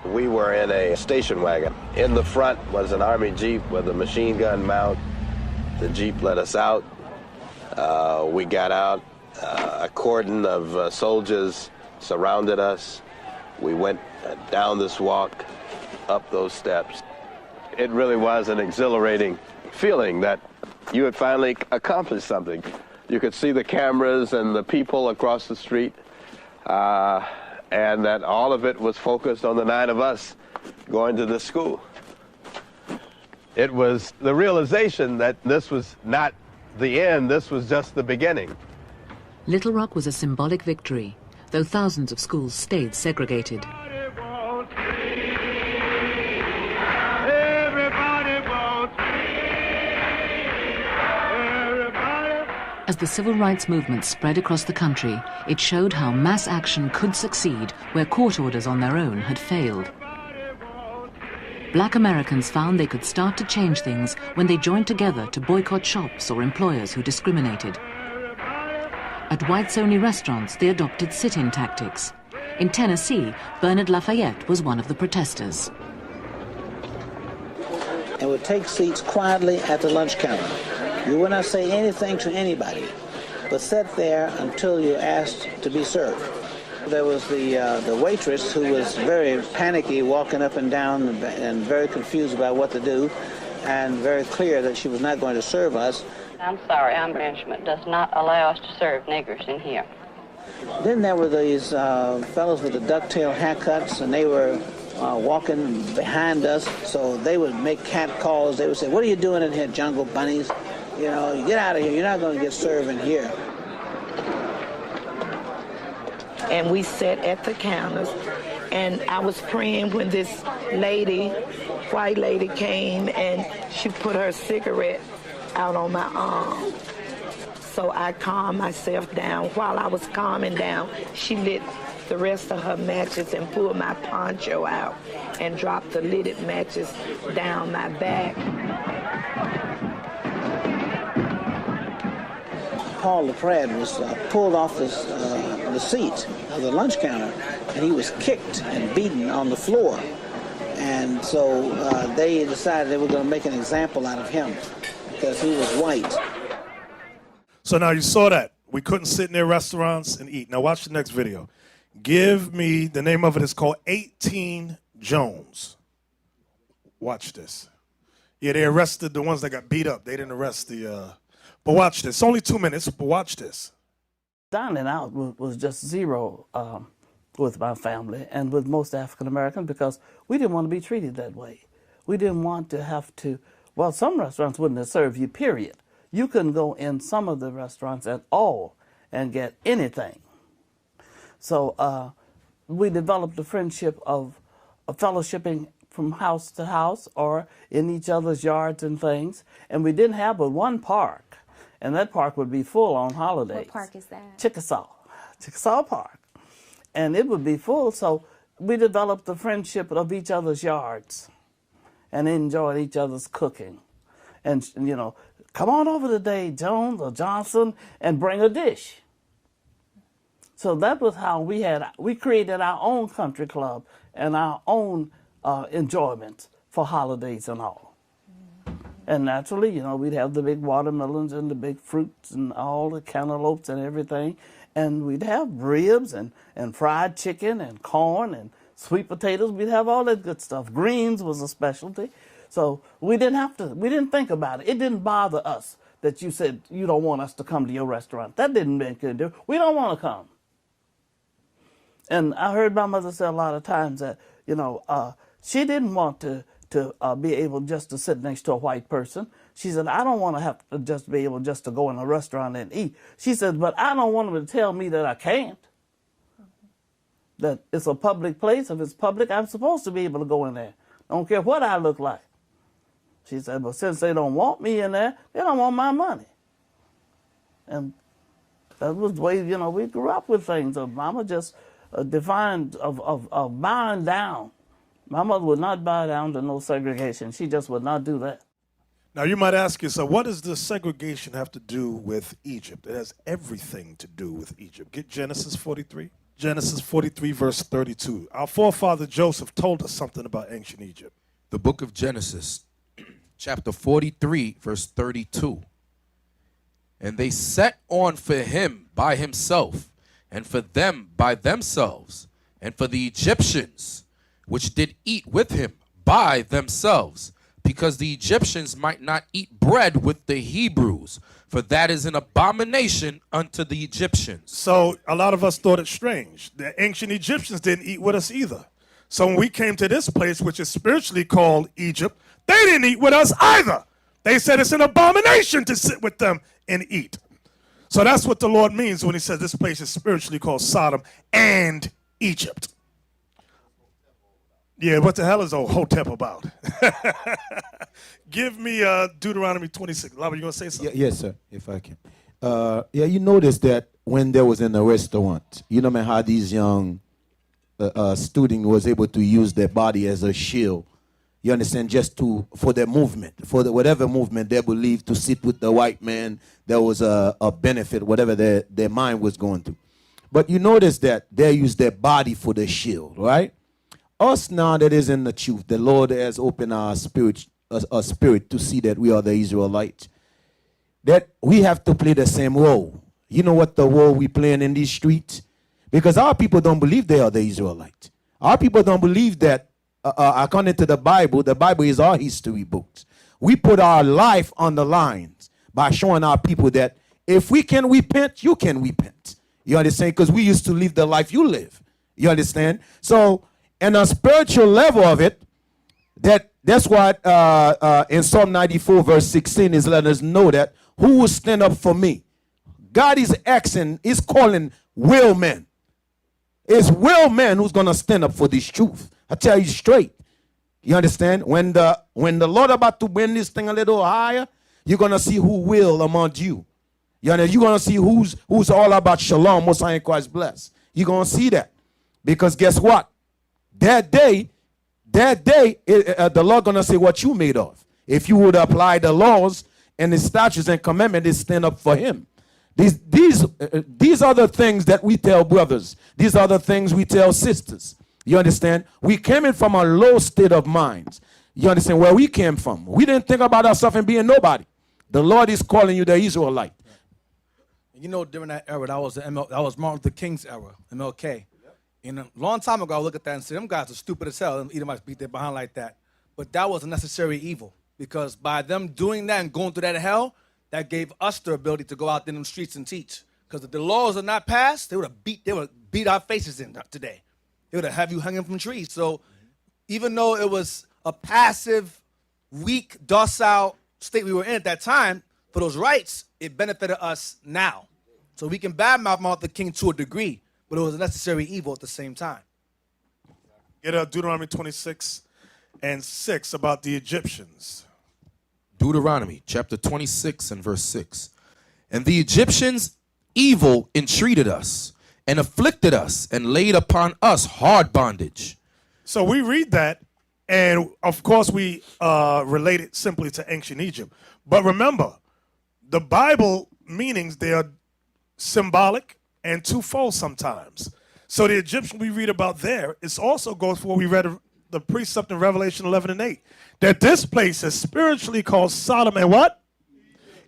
We were in a station wagon. In the front was an Army Jeep with a machine gun mount. The Jeep let us out. We got out. A cordon of soldiers surrounded us. We went down this walk, up those steps. It really was an exhilarating feeling that you had finally accomplished something. You could see the cameras and the people across the street, and that all of it was focused on the 9 of us going to this school. It was the realization that this was not the end, this was just the beginning. Little Rock was a symbolic victory, though thousands of schools stayed segregated. As the civil rights movement spread across the country, it showed how mass action could succeed where court orders on their own had failed. Black Americans found they could start to change things when they joined together to boycott shops or employers who discriminated. At whites-only restaurants, they adopted sit-in tactics. In Tennessee, Bernard Lafayette was one of the protesters. And would take seats quietly at the lunch counter. You would not say anything to anybody, but sit there until you asked to be served. There was the waitress who was very panicky, walking up and down and very confused about what to do, and very clear that she was not going to serve us. I'm sorry, our management does not allow us to serve niggers in here. Then there were these fellows with the ducktail haircuts, and they were walking behind us, so they would make cat calls. They would say, "What are you doing in here, jungle bunnies? You know, you get out of here. You're not going to get served in here." And we sat at the counters, and I was praying when this lady, white lady, came and she put her cigarette out on my arm. So I calmed myself down. While I was calming down, she lit the rest of her matches and pulled my poncho out and dropped the lighted matches down my back. Paul LaPrade was pulled off the seat of the lunch counter, and he was kicked and beaten on the floor. And so they decided they were going to make an example out of him because he was white. So now you saw that. We couldn't sit in their restaurants and eat. Now watch the next video. Give me, the name of it is called 18 Jones. Watch this. Yeah, they arrested the ones that got beat up. They didn't arrest the, but watch this. It's only 2 minutes, but watch this. Dining out was just zero with my family and with most African Americans because we didn't want to be treated that way. We didn't want to have to, well, some restaurants wouldn't have served you, period. You couldn't go in some of the restaurants at all and get anything. So we developed a friendship of fellowshipping from house to house or in each other's yards and things. And we didn't have but one park, and that park would be full on holidays. What park is that? Chickasaw Park. And it would be full, so we developed the friendship of each other's yards and enjoyed each other's cooking. And, you know, come on over today, Jones or Johnson, and bring a dish. So that was how we created our own country club and our own enjoyment for holidays and all. And naturally, you know, we'd have the big watermelons and the big fruits and all the cantaloupes and everything. And we'd have ribs and fried chicken and corn and sweet potatoes. We'd have all that good stuff. Greens was a specialty. So we didn't think about it. It didn't bother us that you said you don't want us to come to your restaurant. That didn't make any difference. We don't want to come. And I heard my mother say a lot of times that, you know, she didn't want to be able just to sit next to a white person. She said, I don't want to have to just be able just to go in a restaurant and eat. She said, but I don't want them to tell me that I can't. That it's a public place. If it's public, I'm supposed to be able to go in there. Don't care what I look like. She said, but since they don't want me in there, they don't want my money. And that was the way, you know, we grew up with things. Mama just defined of bowing down. My mother would not bow down to no segregation. She just would not do that. Now you might ask yourself, what does the segregation have to do with Egypt? It has everything to do with Egypt. Get Genesis 43. Genesis 43, verse 32. Our forefather Joseph told us something about ancient Egypt. The book of Genesis, chapter 43, verse 32. And they set on for him by himself, and for them by themselves, and for the Egyptians, which did eat with him by themselves, because the Egyptians might not eat bread with the Hebrews, for that is an abomination unto the Egyptians. So a lot of us thought it strange. The ancient Egyptians didn't eat with us either. So when we came to this place, which is spiritually called Egypt, they didn't eat with us either. They said it's an abomination to sit with them and eat. So that's what the Lord means when he says this place is spiritually called Sodom and Egypt. Yeah, what the hell is old Hotep about? Give me Deuteronomy 26. Lava, you going to say something? Yes, sir, if I can. Yeah, you notice that when there was in a restaurant, you know how these young students was able to use their body as a shield. You understand? Just for their movement, for whatever movement they believed to sit with the white man, there was a benefit, whatever their mind was going through. But you notice that they use their body for the shield, right? Us now that is in the truth, the Lord has opened our spirit to see that we are the Israelites. That we have to play the same role. You know what the role we playing in these streets? Because our people don't believe they are the Israelites. Our people don't believe that according to the Bible is our history books. We put our life on the lines by showing our people that if we can repent, you can repent. You understand? Because we used to live the life you live. You understand? So And a spiritual level of it, that's what in Psalm 94 verse 16 is letting us know that who will stand up for me. God is asking, is calling will men. It's will men who's going to stand up for this truth. I tell you straight. You understand? When the Lord about to bring this thing a little higher, you're going to see who will among you. You're going to see who's all about shalom, most high in Christ bless. You're going to see that. Because guess what? That day, the Lord going to say what you made of. If you would apply the laws and the statutes and commandments, they stand up for him. These are the things that we tell brothers. These are the things we tell sisters. You understand? We came in from a low state of minds. You understand where we came from? We didn't think about ourselves and being nobody. The Lord is calling you the Israelite. You know, during that era, that was Martin Luther King's era, MLK. And a long time ago, I look at that and say, them guys are stupid as hell. Them Edomites beat their behind like that. But that was a necessary evil. Because by them doing that and going through that hell, that gave us the ability to go out in them streets and teach. Because if the laws are not passed, they would have beat our faces in today. They would have you hanging from trees. So even though it was a passive, weak, docile state we were in at that time, for those rights, it benefited us now. So we can badmouth Martin Luther King to a degree, but it was a necessary evil at the same time. Get Deuteronomy 26:6 about the Egyptians. Deuteronomy chapter 26 and verse 6. And the Egyptians evil entreated us and afflicted us and laid upon us hard bondage. So we read that, and of course we relate it simply to ancient Egypt. But remember, the Bible meanings, they are symbolic and twofold sometimes. So the Egyptian we read about there, it also goes for what we read the precept in Revelation 11 and 8, that this place is spiritually called Sodom and what?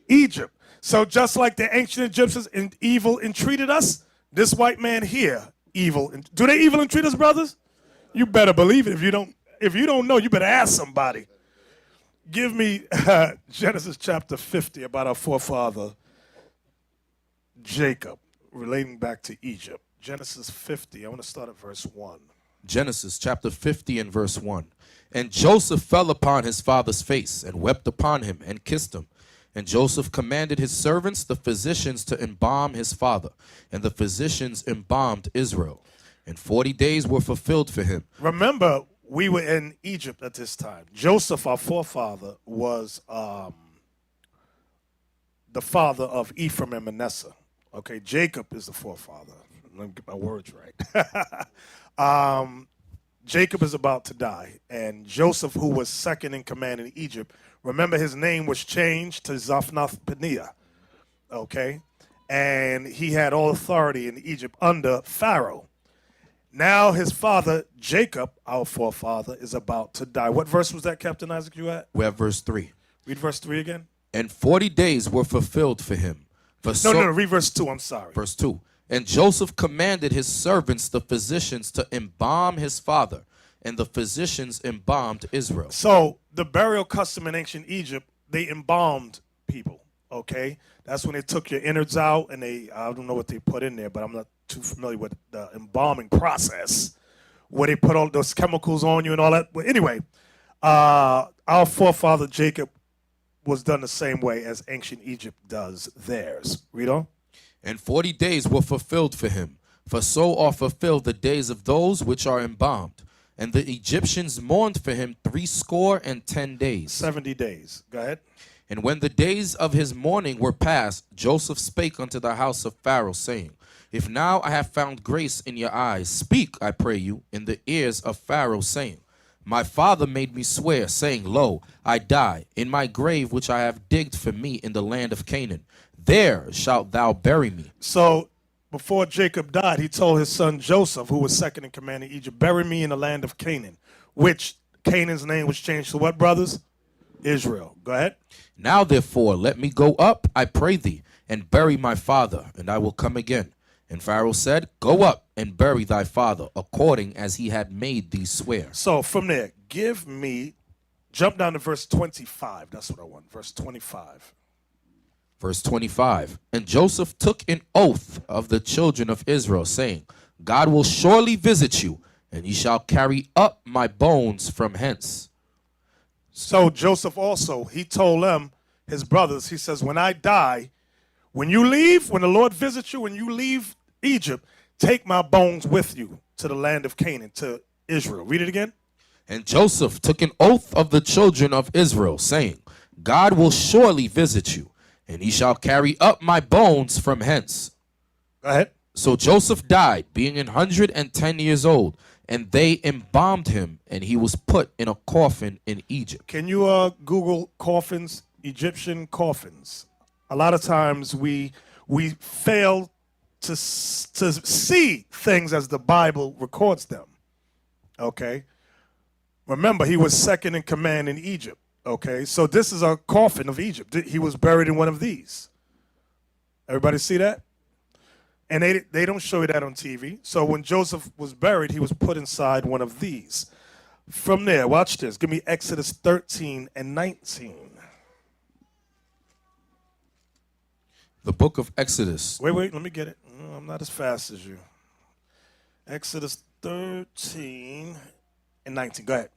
Egypt. So just like the ancient Egyptians evil entreated us, this white man here evil. Do they evil entreat us, brothers? You better believe it. If you don't know, you better ask somebody. Give me Genesis chapter 50 about our forefather Jacob, relating back to Egypt. Genesis 50, I want to start at verse 1. Genesis chapter 50 and verse 1. And Joseph fell upon his father's face and wept upon him and kissed him. And Joseph commanded his servants, the physicians, to embalm his father. And the physicians embalmed Israel. And 40 days were fulfilled for him. Remember, we were in Egypt at this time. Joseph, our forefather, was the father of Ephraim and Manasseh. Okay, Jacob is the forefather. Let me get my words right. Jacob is about to die, and Joseph, who was second in command in Egypt, remember his name was changed to Zaphnath-Paneah, okay? And he had all authority in Egypt under Pharaoh. Now his father, Jacob, our forefather, is about to die. What verse was that, Captain Isaac, you at? We're at verse 3. Read verse 3 again. And 40 days were fulfilled for him. No, read verse 2, I'm sorry. Verse 2. And Joseph commanded his servants, the physicians, to embalm his father, and the physicians embalmed Israel. So the burial custom in ancient Egypt, they embalmed people, okay? That's when they took your innards out, and I don't know what they put in there, but I'm not too familiar with the embalming process, where they put all those chemicals on you and all that. But anyway, our forefather Jacob was done the same way as ancient Egypt does theirs. Read on. And 40 days were fulfilled for him, for so are fulfilled the days of those which are embalmed. And the Egyptians mourned for him 70 days. 70 days. Go ahead. And when the days of his mourning were past, Joseph spake unto the house of Pharaoh, saying, If now I have found grace in your eyes, speak, I pray you, in the ears of Pharaoh, saying, My father made me swear, saying, Lo, I die in my grave which I have digged for me in the land of Canaan. There shalt thou bury me. So before Jacob died, he told his son Joseph, who was second in command in Egypt, bury me in the land of Canaan, which Canaan's name was changed to what, brothers? Israel. Go ahead. Now therefore let me go up, I pray thee, and bury my father, and I will come again. And Pharaoh said, Go up and bury thy father, according as he had made thee swear. So from there, jump down to verse 25. That's what I want, verse 25. Verse 25, And Joseph took an oath of the children of Israel, saying, God will surely visit you, and ye shall carry up my bones from hence. So Joseph also, he told them, his brothers, he says, when I die, when you leave, when the Lord visits you, when you leave Egypt, take my bones with you to the land of Canaan, to Israel. Read it again. And Joseph took an oath of the children of Israel, saying, God will surely visit you, and he shall carry up my bones from hence. Go ahead. So Joseph died, being 110 years old, and they embalmed him, and he was put in a coffin in Egypt. Can you Google coffins, Egyptian coffins? A lot of times we fail to see things as the Bible records them. Okay? Remember, he was second in command in Egypt. Okay? So this is a coffin of Egypt. He was buried in one of these. Everybody see that? And they don't show you that on TV. So when Joseph was buried, he was put inside one of these. From there, watch this. Give me Exodus 13 and 19. The book of Exodus. Wait, let me get it. No, I'm not as fast as you. Exodus 13 and 19. Go ahead.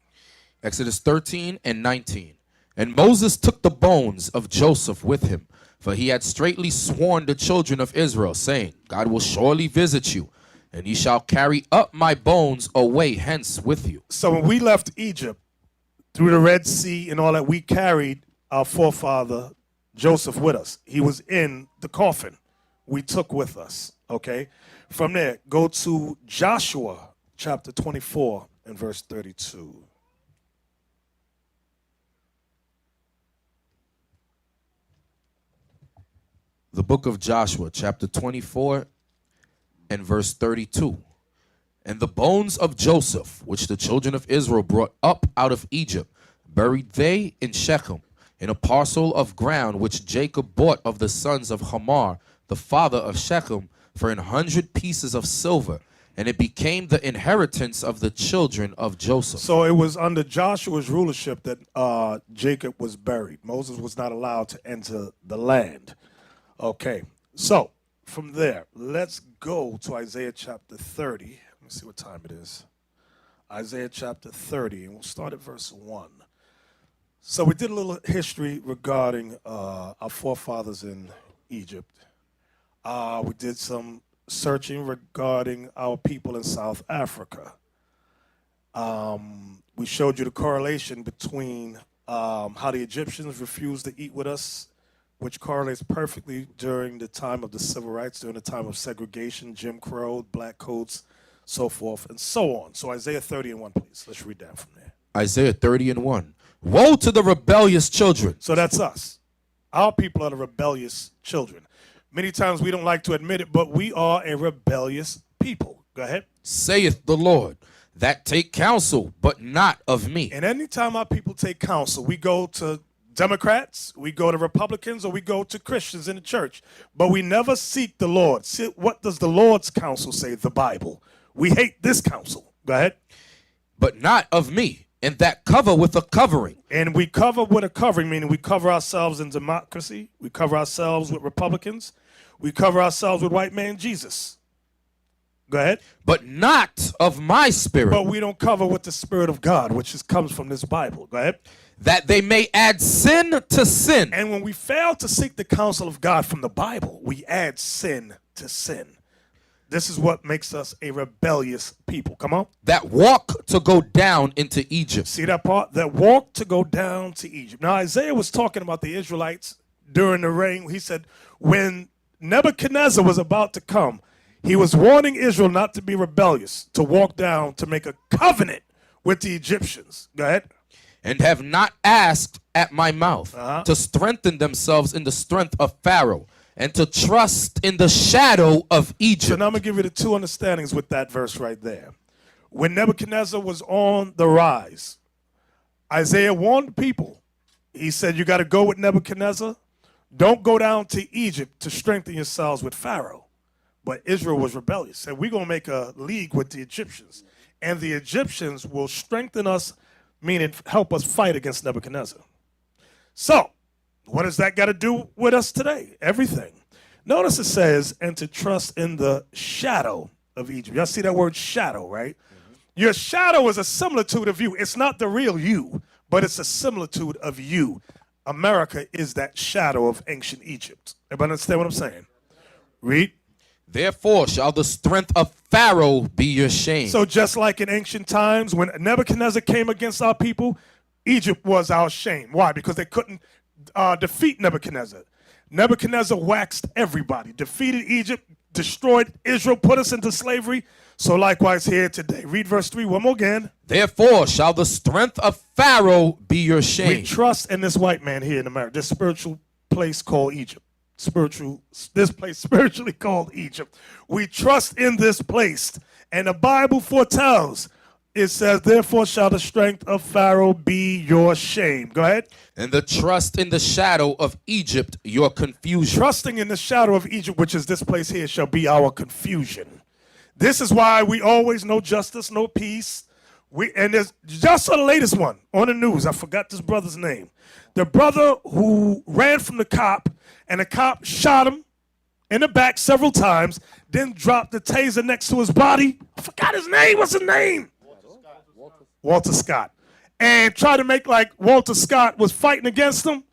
Exodus 13 and 19. And Moses took the bones of Joseph with him, for he had straitly sworn the children of Israel, saying, God will surely visit you, and ye shall carry up my bones away hence with you. So when we left Egypt, through the Red Sea and all that, we carried our forefather Joseph with us. He was in the coffin we took with us, okay? From there, go to Joshua chapter 24 and verse 32. The book of Joshua, chapter 24 and verse 32. And the bones of Joseph, which the children of Israel brought up out of Egypt, buried they in Shechem, in a parcel of ground which Jacob bought of the sons of Hamor, the father of Shechem, for 100 pieces of silver. And it became the inheritance of the children of Joseph. So it was under Joshua's rulership that Jacob was buried. Moses was not allowed to enter the land. Okay, so from there, let's go to Isaiah chapter 30. Let me see what time it is. Isaiah chapter 30, and we'll start at verse 1. So we did a little history regarding our forefathers in Egypt. We did some searching regarding our people in South Africa. We showed you the correlation between how the Egyptians refused to eat with us, which correlates perfectly during the time of the civil rights, during the time of segregation, Jim Crow, black coats, so forth, and so on. So Isaiah 30 and 1, please. Let's read that from there. Isaiah 30 and 1. Woe to the rebellious children. So that's us. Our people are the rebellious children. Many times we don't like to admit it, but we are a rebellious people. Go ahead. Saith the Lord, that take counsel, but not of me. And anytime our people take counsel, we go to Democrats, we go to Republicans, or we go to Christians in the church. But we never seek the Lord. See, what does the Lord's counsel say? The Bible. We hate this counsel. Go ahead. But not of me. And that cover with a covering. And we cover with a covering, meaning we cover ourselves in democracy. We cover ourselves with Republicans. We cover ourselves with white man Jesus. Go ahead. But not of my spirit. But we don't cover with the Spirit of God, which comes from this Bible. Go ahead. That they may add sin to sin. And when we fail to seek the counsel of God from the Bible, we add sin to sin. This is what makes us a rebellious people. Come on. That walk to go down into Egypt. See that part? That walk to go down to Egypt. Now, Isaiah was talking about the Israelites during the reign. He said, when Nebuchadnezzar was about to come, he was warning Israel not to be rebellious, to walk down, to make a covenant with the Egyptians. Go ahead. And have not asked at my mouth to strengthen themselves in the strength of Pharaoh and to trust in the shadow of Egypt. So now I'm going to give you the two understandings with that verse right there. When Nebuchadnezzar was on the rise, Isaiah warned people. He said, you got to go with Nebuchadnezzar. Don't go down to Egypt to strengthen yourselves with Pharaoh. But Israel was rebellious. Said, we're going to make a league with the Egyptians. And the Egyptians will strengthen us, meaning help us fight against Nebuchadnezzar. So, what does that got to do with us today? Everything. Notice it says, and to trust in the shadow of Egypt. Y'all see that word shadow, right? Your shadow is a similitude of you. It's not the real you, but it's a similitude of you. America is that shadow of ancient Egypt. Everybody understand what I'm saying? Read. Therefore shall the strength of Pharaoh be your shame. So just like in ancient times, when Nebuchadnezzar came against our people, Egypt was our shame. Why? Because they couldn't defeat Nebuchadnezzar. Nebuchadnezzar waxed everybody, defeated Egypt, destroyed Israel, put us into slavery. So likewise here today. Read verse 3 one more again. Therefore shall the strength of Pharaoh be your shame. We trust in this white man here in America, this spiritual place called Egypt. This place spiritually called Egypt. We trust in this place. And the Bible foretells, it says, therefore shall the strength of Pharaoh be your shame. Go ahead. And the trust in the shadow of Egypt your confusion. Trusting in the shadow of Egypt, which is this place here, shall be our confusion. This is why we always know justice, no peace. And there's just the latest one on the news. I forgot this brother's name. The brother who ran from the cop, and the cop shot him in the back several times, then dropped the taser next to his body. I forgot his name. What's his name? Walter Scott. And tried to make like Walter Scott was fighting against him.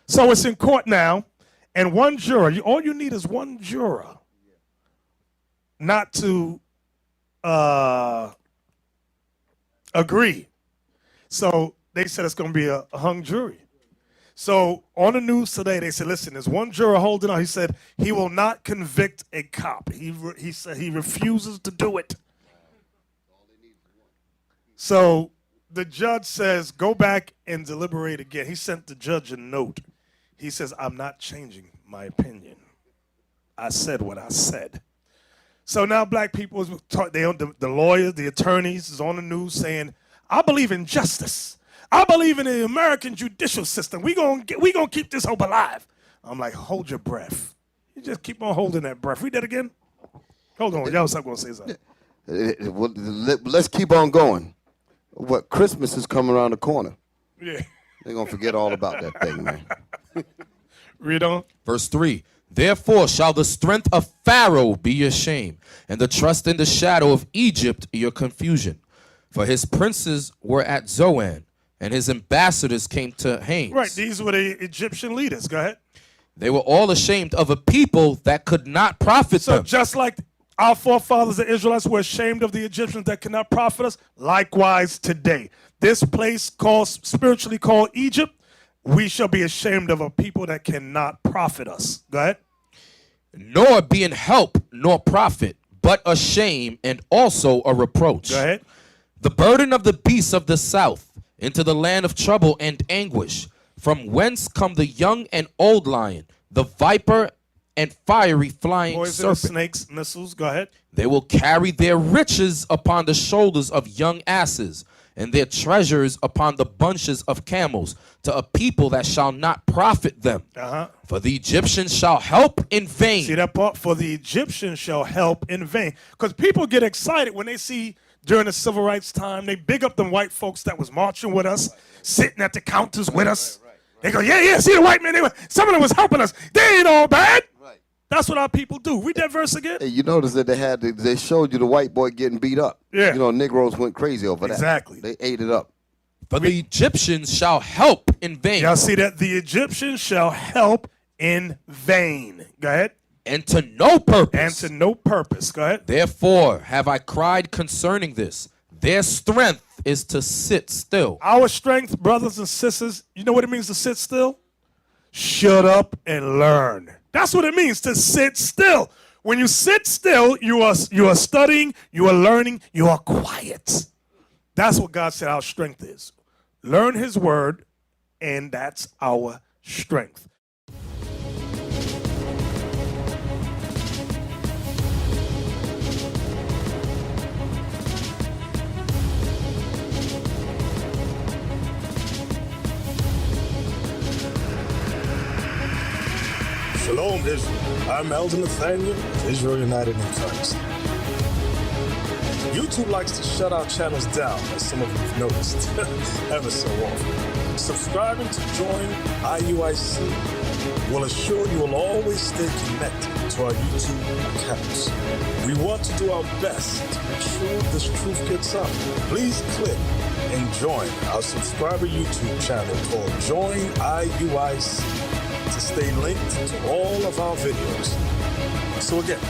So it's in court now. And one juror, all you need is one juror not to agree. So they said it's going to be a hung jury. So on the news today, they said, listen, there's one juror holding on. He said he will not convict a cop. He said he refuses to do it. So the judge says, go back and deliberate again. He sent the judge a note. He says, I'm not changing my opinion. I said what I said. So now black people, the lawyers, the attorneys is on the news saying, I believe in justice. I believe in the American judicial system. We gonna keep this hope alive. I'm like, hold your breath. You just keep on holding that breath. Read that again. Hold on, y'all was going to say something. Let's keep on going. What, Christmas is coming around the corner. Yeah. They're gonna forget all about that thing, man. Read on. Verse 3. Therefore shall the strength of Pharaoh be your shame, and the trust in the shadow of Egypt your confusion. For his princes were at Zoan, and his ambassadors came to Hanes. Right, these were the Egyptian leaders. Go ahead. They were all ashamed of a people that could not profit them. So just like our forefathers, the Israelites, were ashamed of the Egyptians that could not profit us, likewise today. This place spiritually called Egypt, we shall be ashamed of a people that cannot profit us. Go ahead. Nor being help nor profit, but a shame and also a reproach. Go ahead. The burden of the beasts of the south into the land of trouble and anguish, from whence come the young and old lion, the viper and fiery flying Poison, serpent. snakes, missiles. Go ahead. They will carry their riches upon the shoulders of young asses, and their treasures upon the bunches of camels, to a people that shall not profit them. For the Egyptians shall help in vain. See that part? For the Egyptians shall help in vain. Because people get excited when they see during the civil rights time, they big up them white folks that was marching with us, sitting at the counters with us. They go, yeah, see the white men, some of them was helping us. They ain't all bad. That's what our people do. Read that verse again. Hey, you notice that they showed you the white boy getting beat up. Yeah. You know, Negroes went crazy over that. Exactly. They ate it up. For the Egyptians shall help in vain. Y'all see that? The Egyptians shall help in vain. Go ahead. And to no purpose. And to no purpose. Go ahead. Therefore have I cried concerning this. Their strength is to sit still. Our strength, brothers and sisters, you know what it means to sit still? Shut up and learn. That's what it means to sit still. When you sit still, you are studying, you are learning, you are quiet. That's what God said our strength is. Learn his word, and that's our strength. Shalom, Israel. I'm Elder Nathaniel, Israel United in Christ. YouTube likes to shut our channels down, as some of you have noticed, ever so often. Subscribing to join IUIC will assure you will always stay connected to our YouTube accounts. We want to do our best to make sure this truth gets out. Please click and join our subscriber YouTube channel called Join IUIC to stay linked to all of our videos. So again,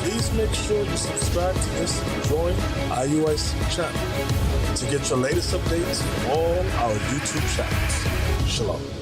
please make sure you subscribe to this Join IUIC channel to get your latest updates from all our YouTube channels. Shalom.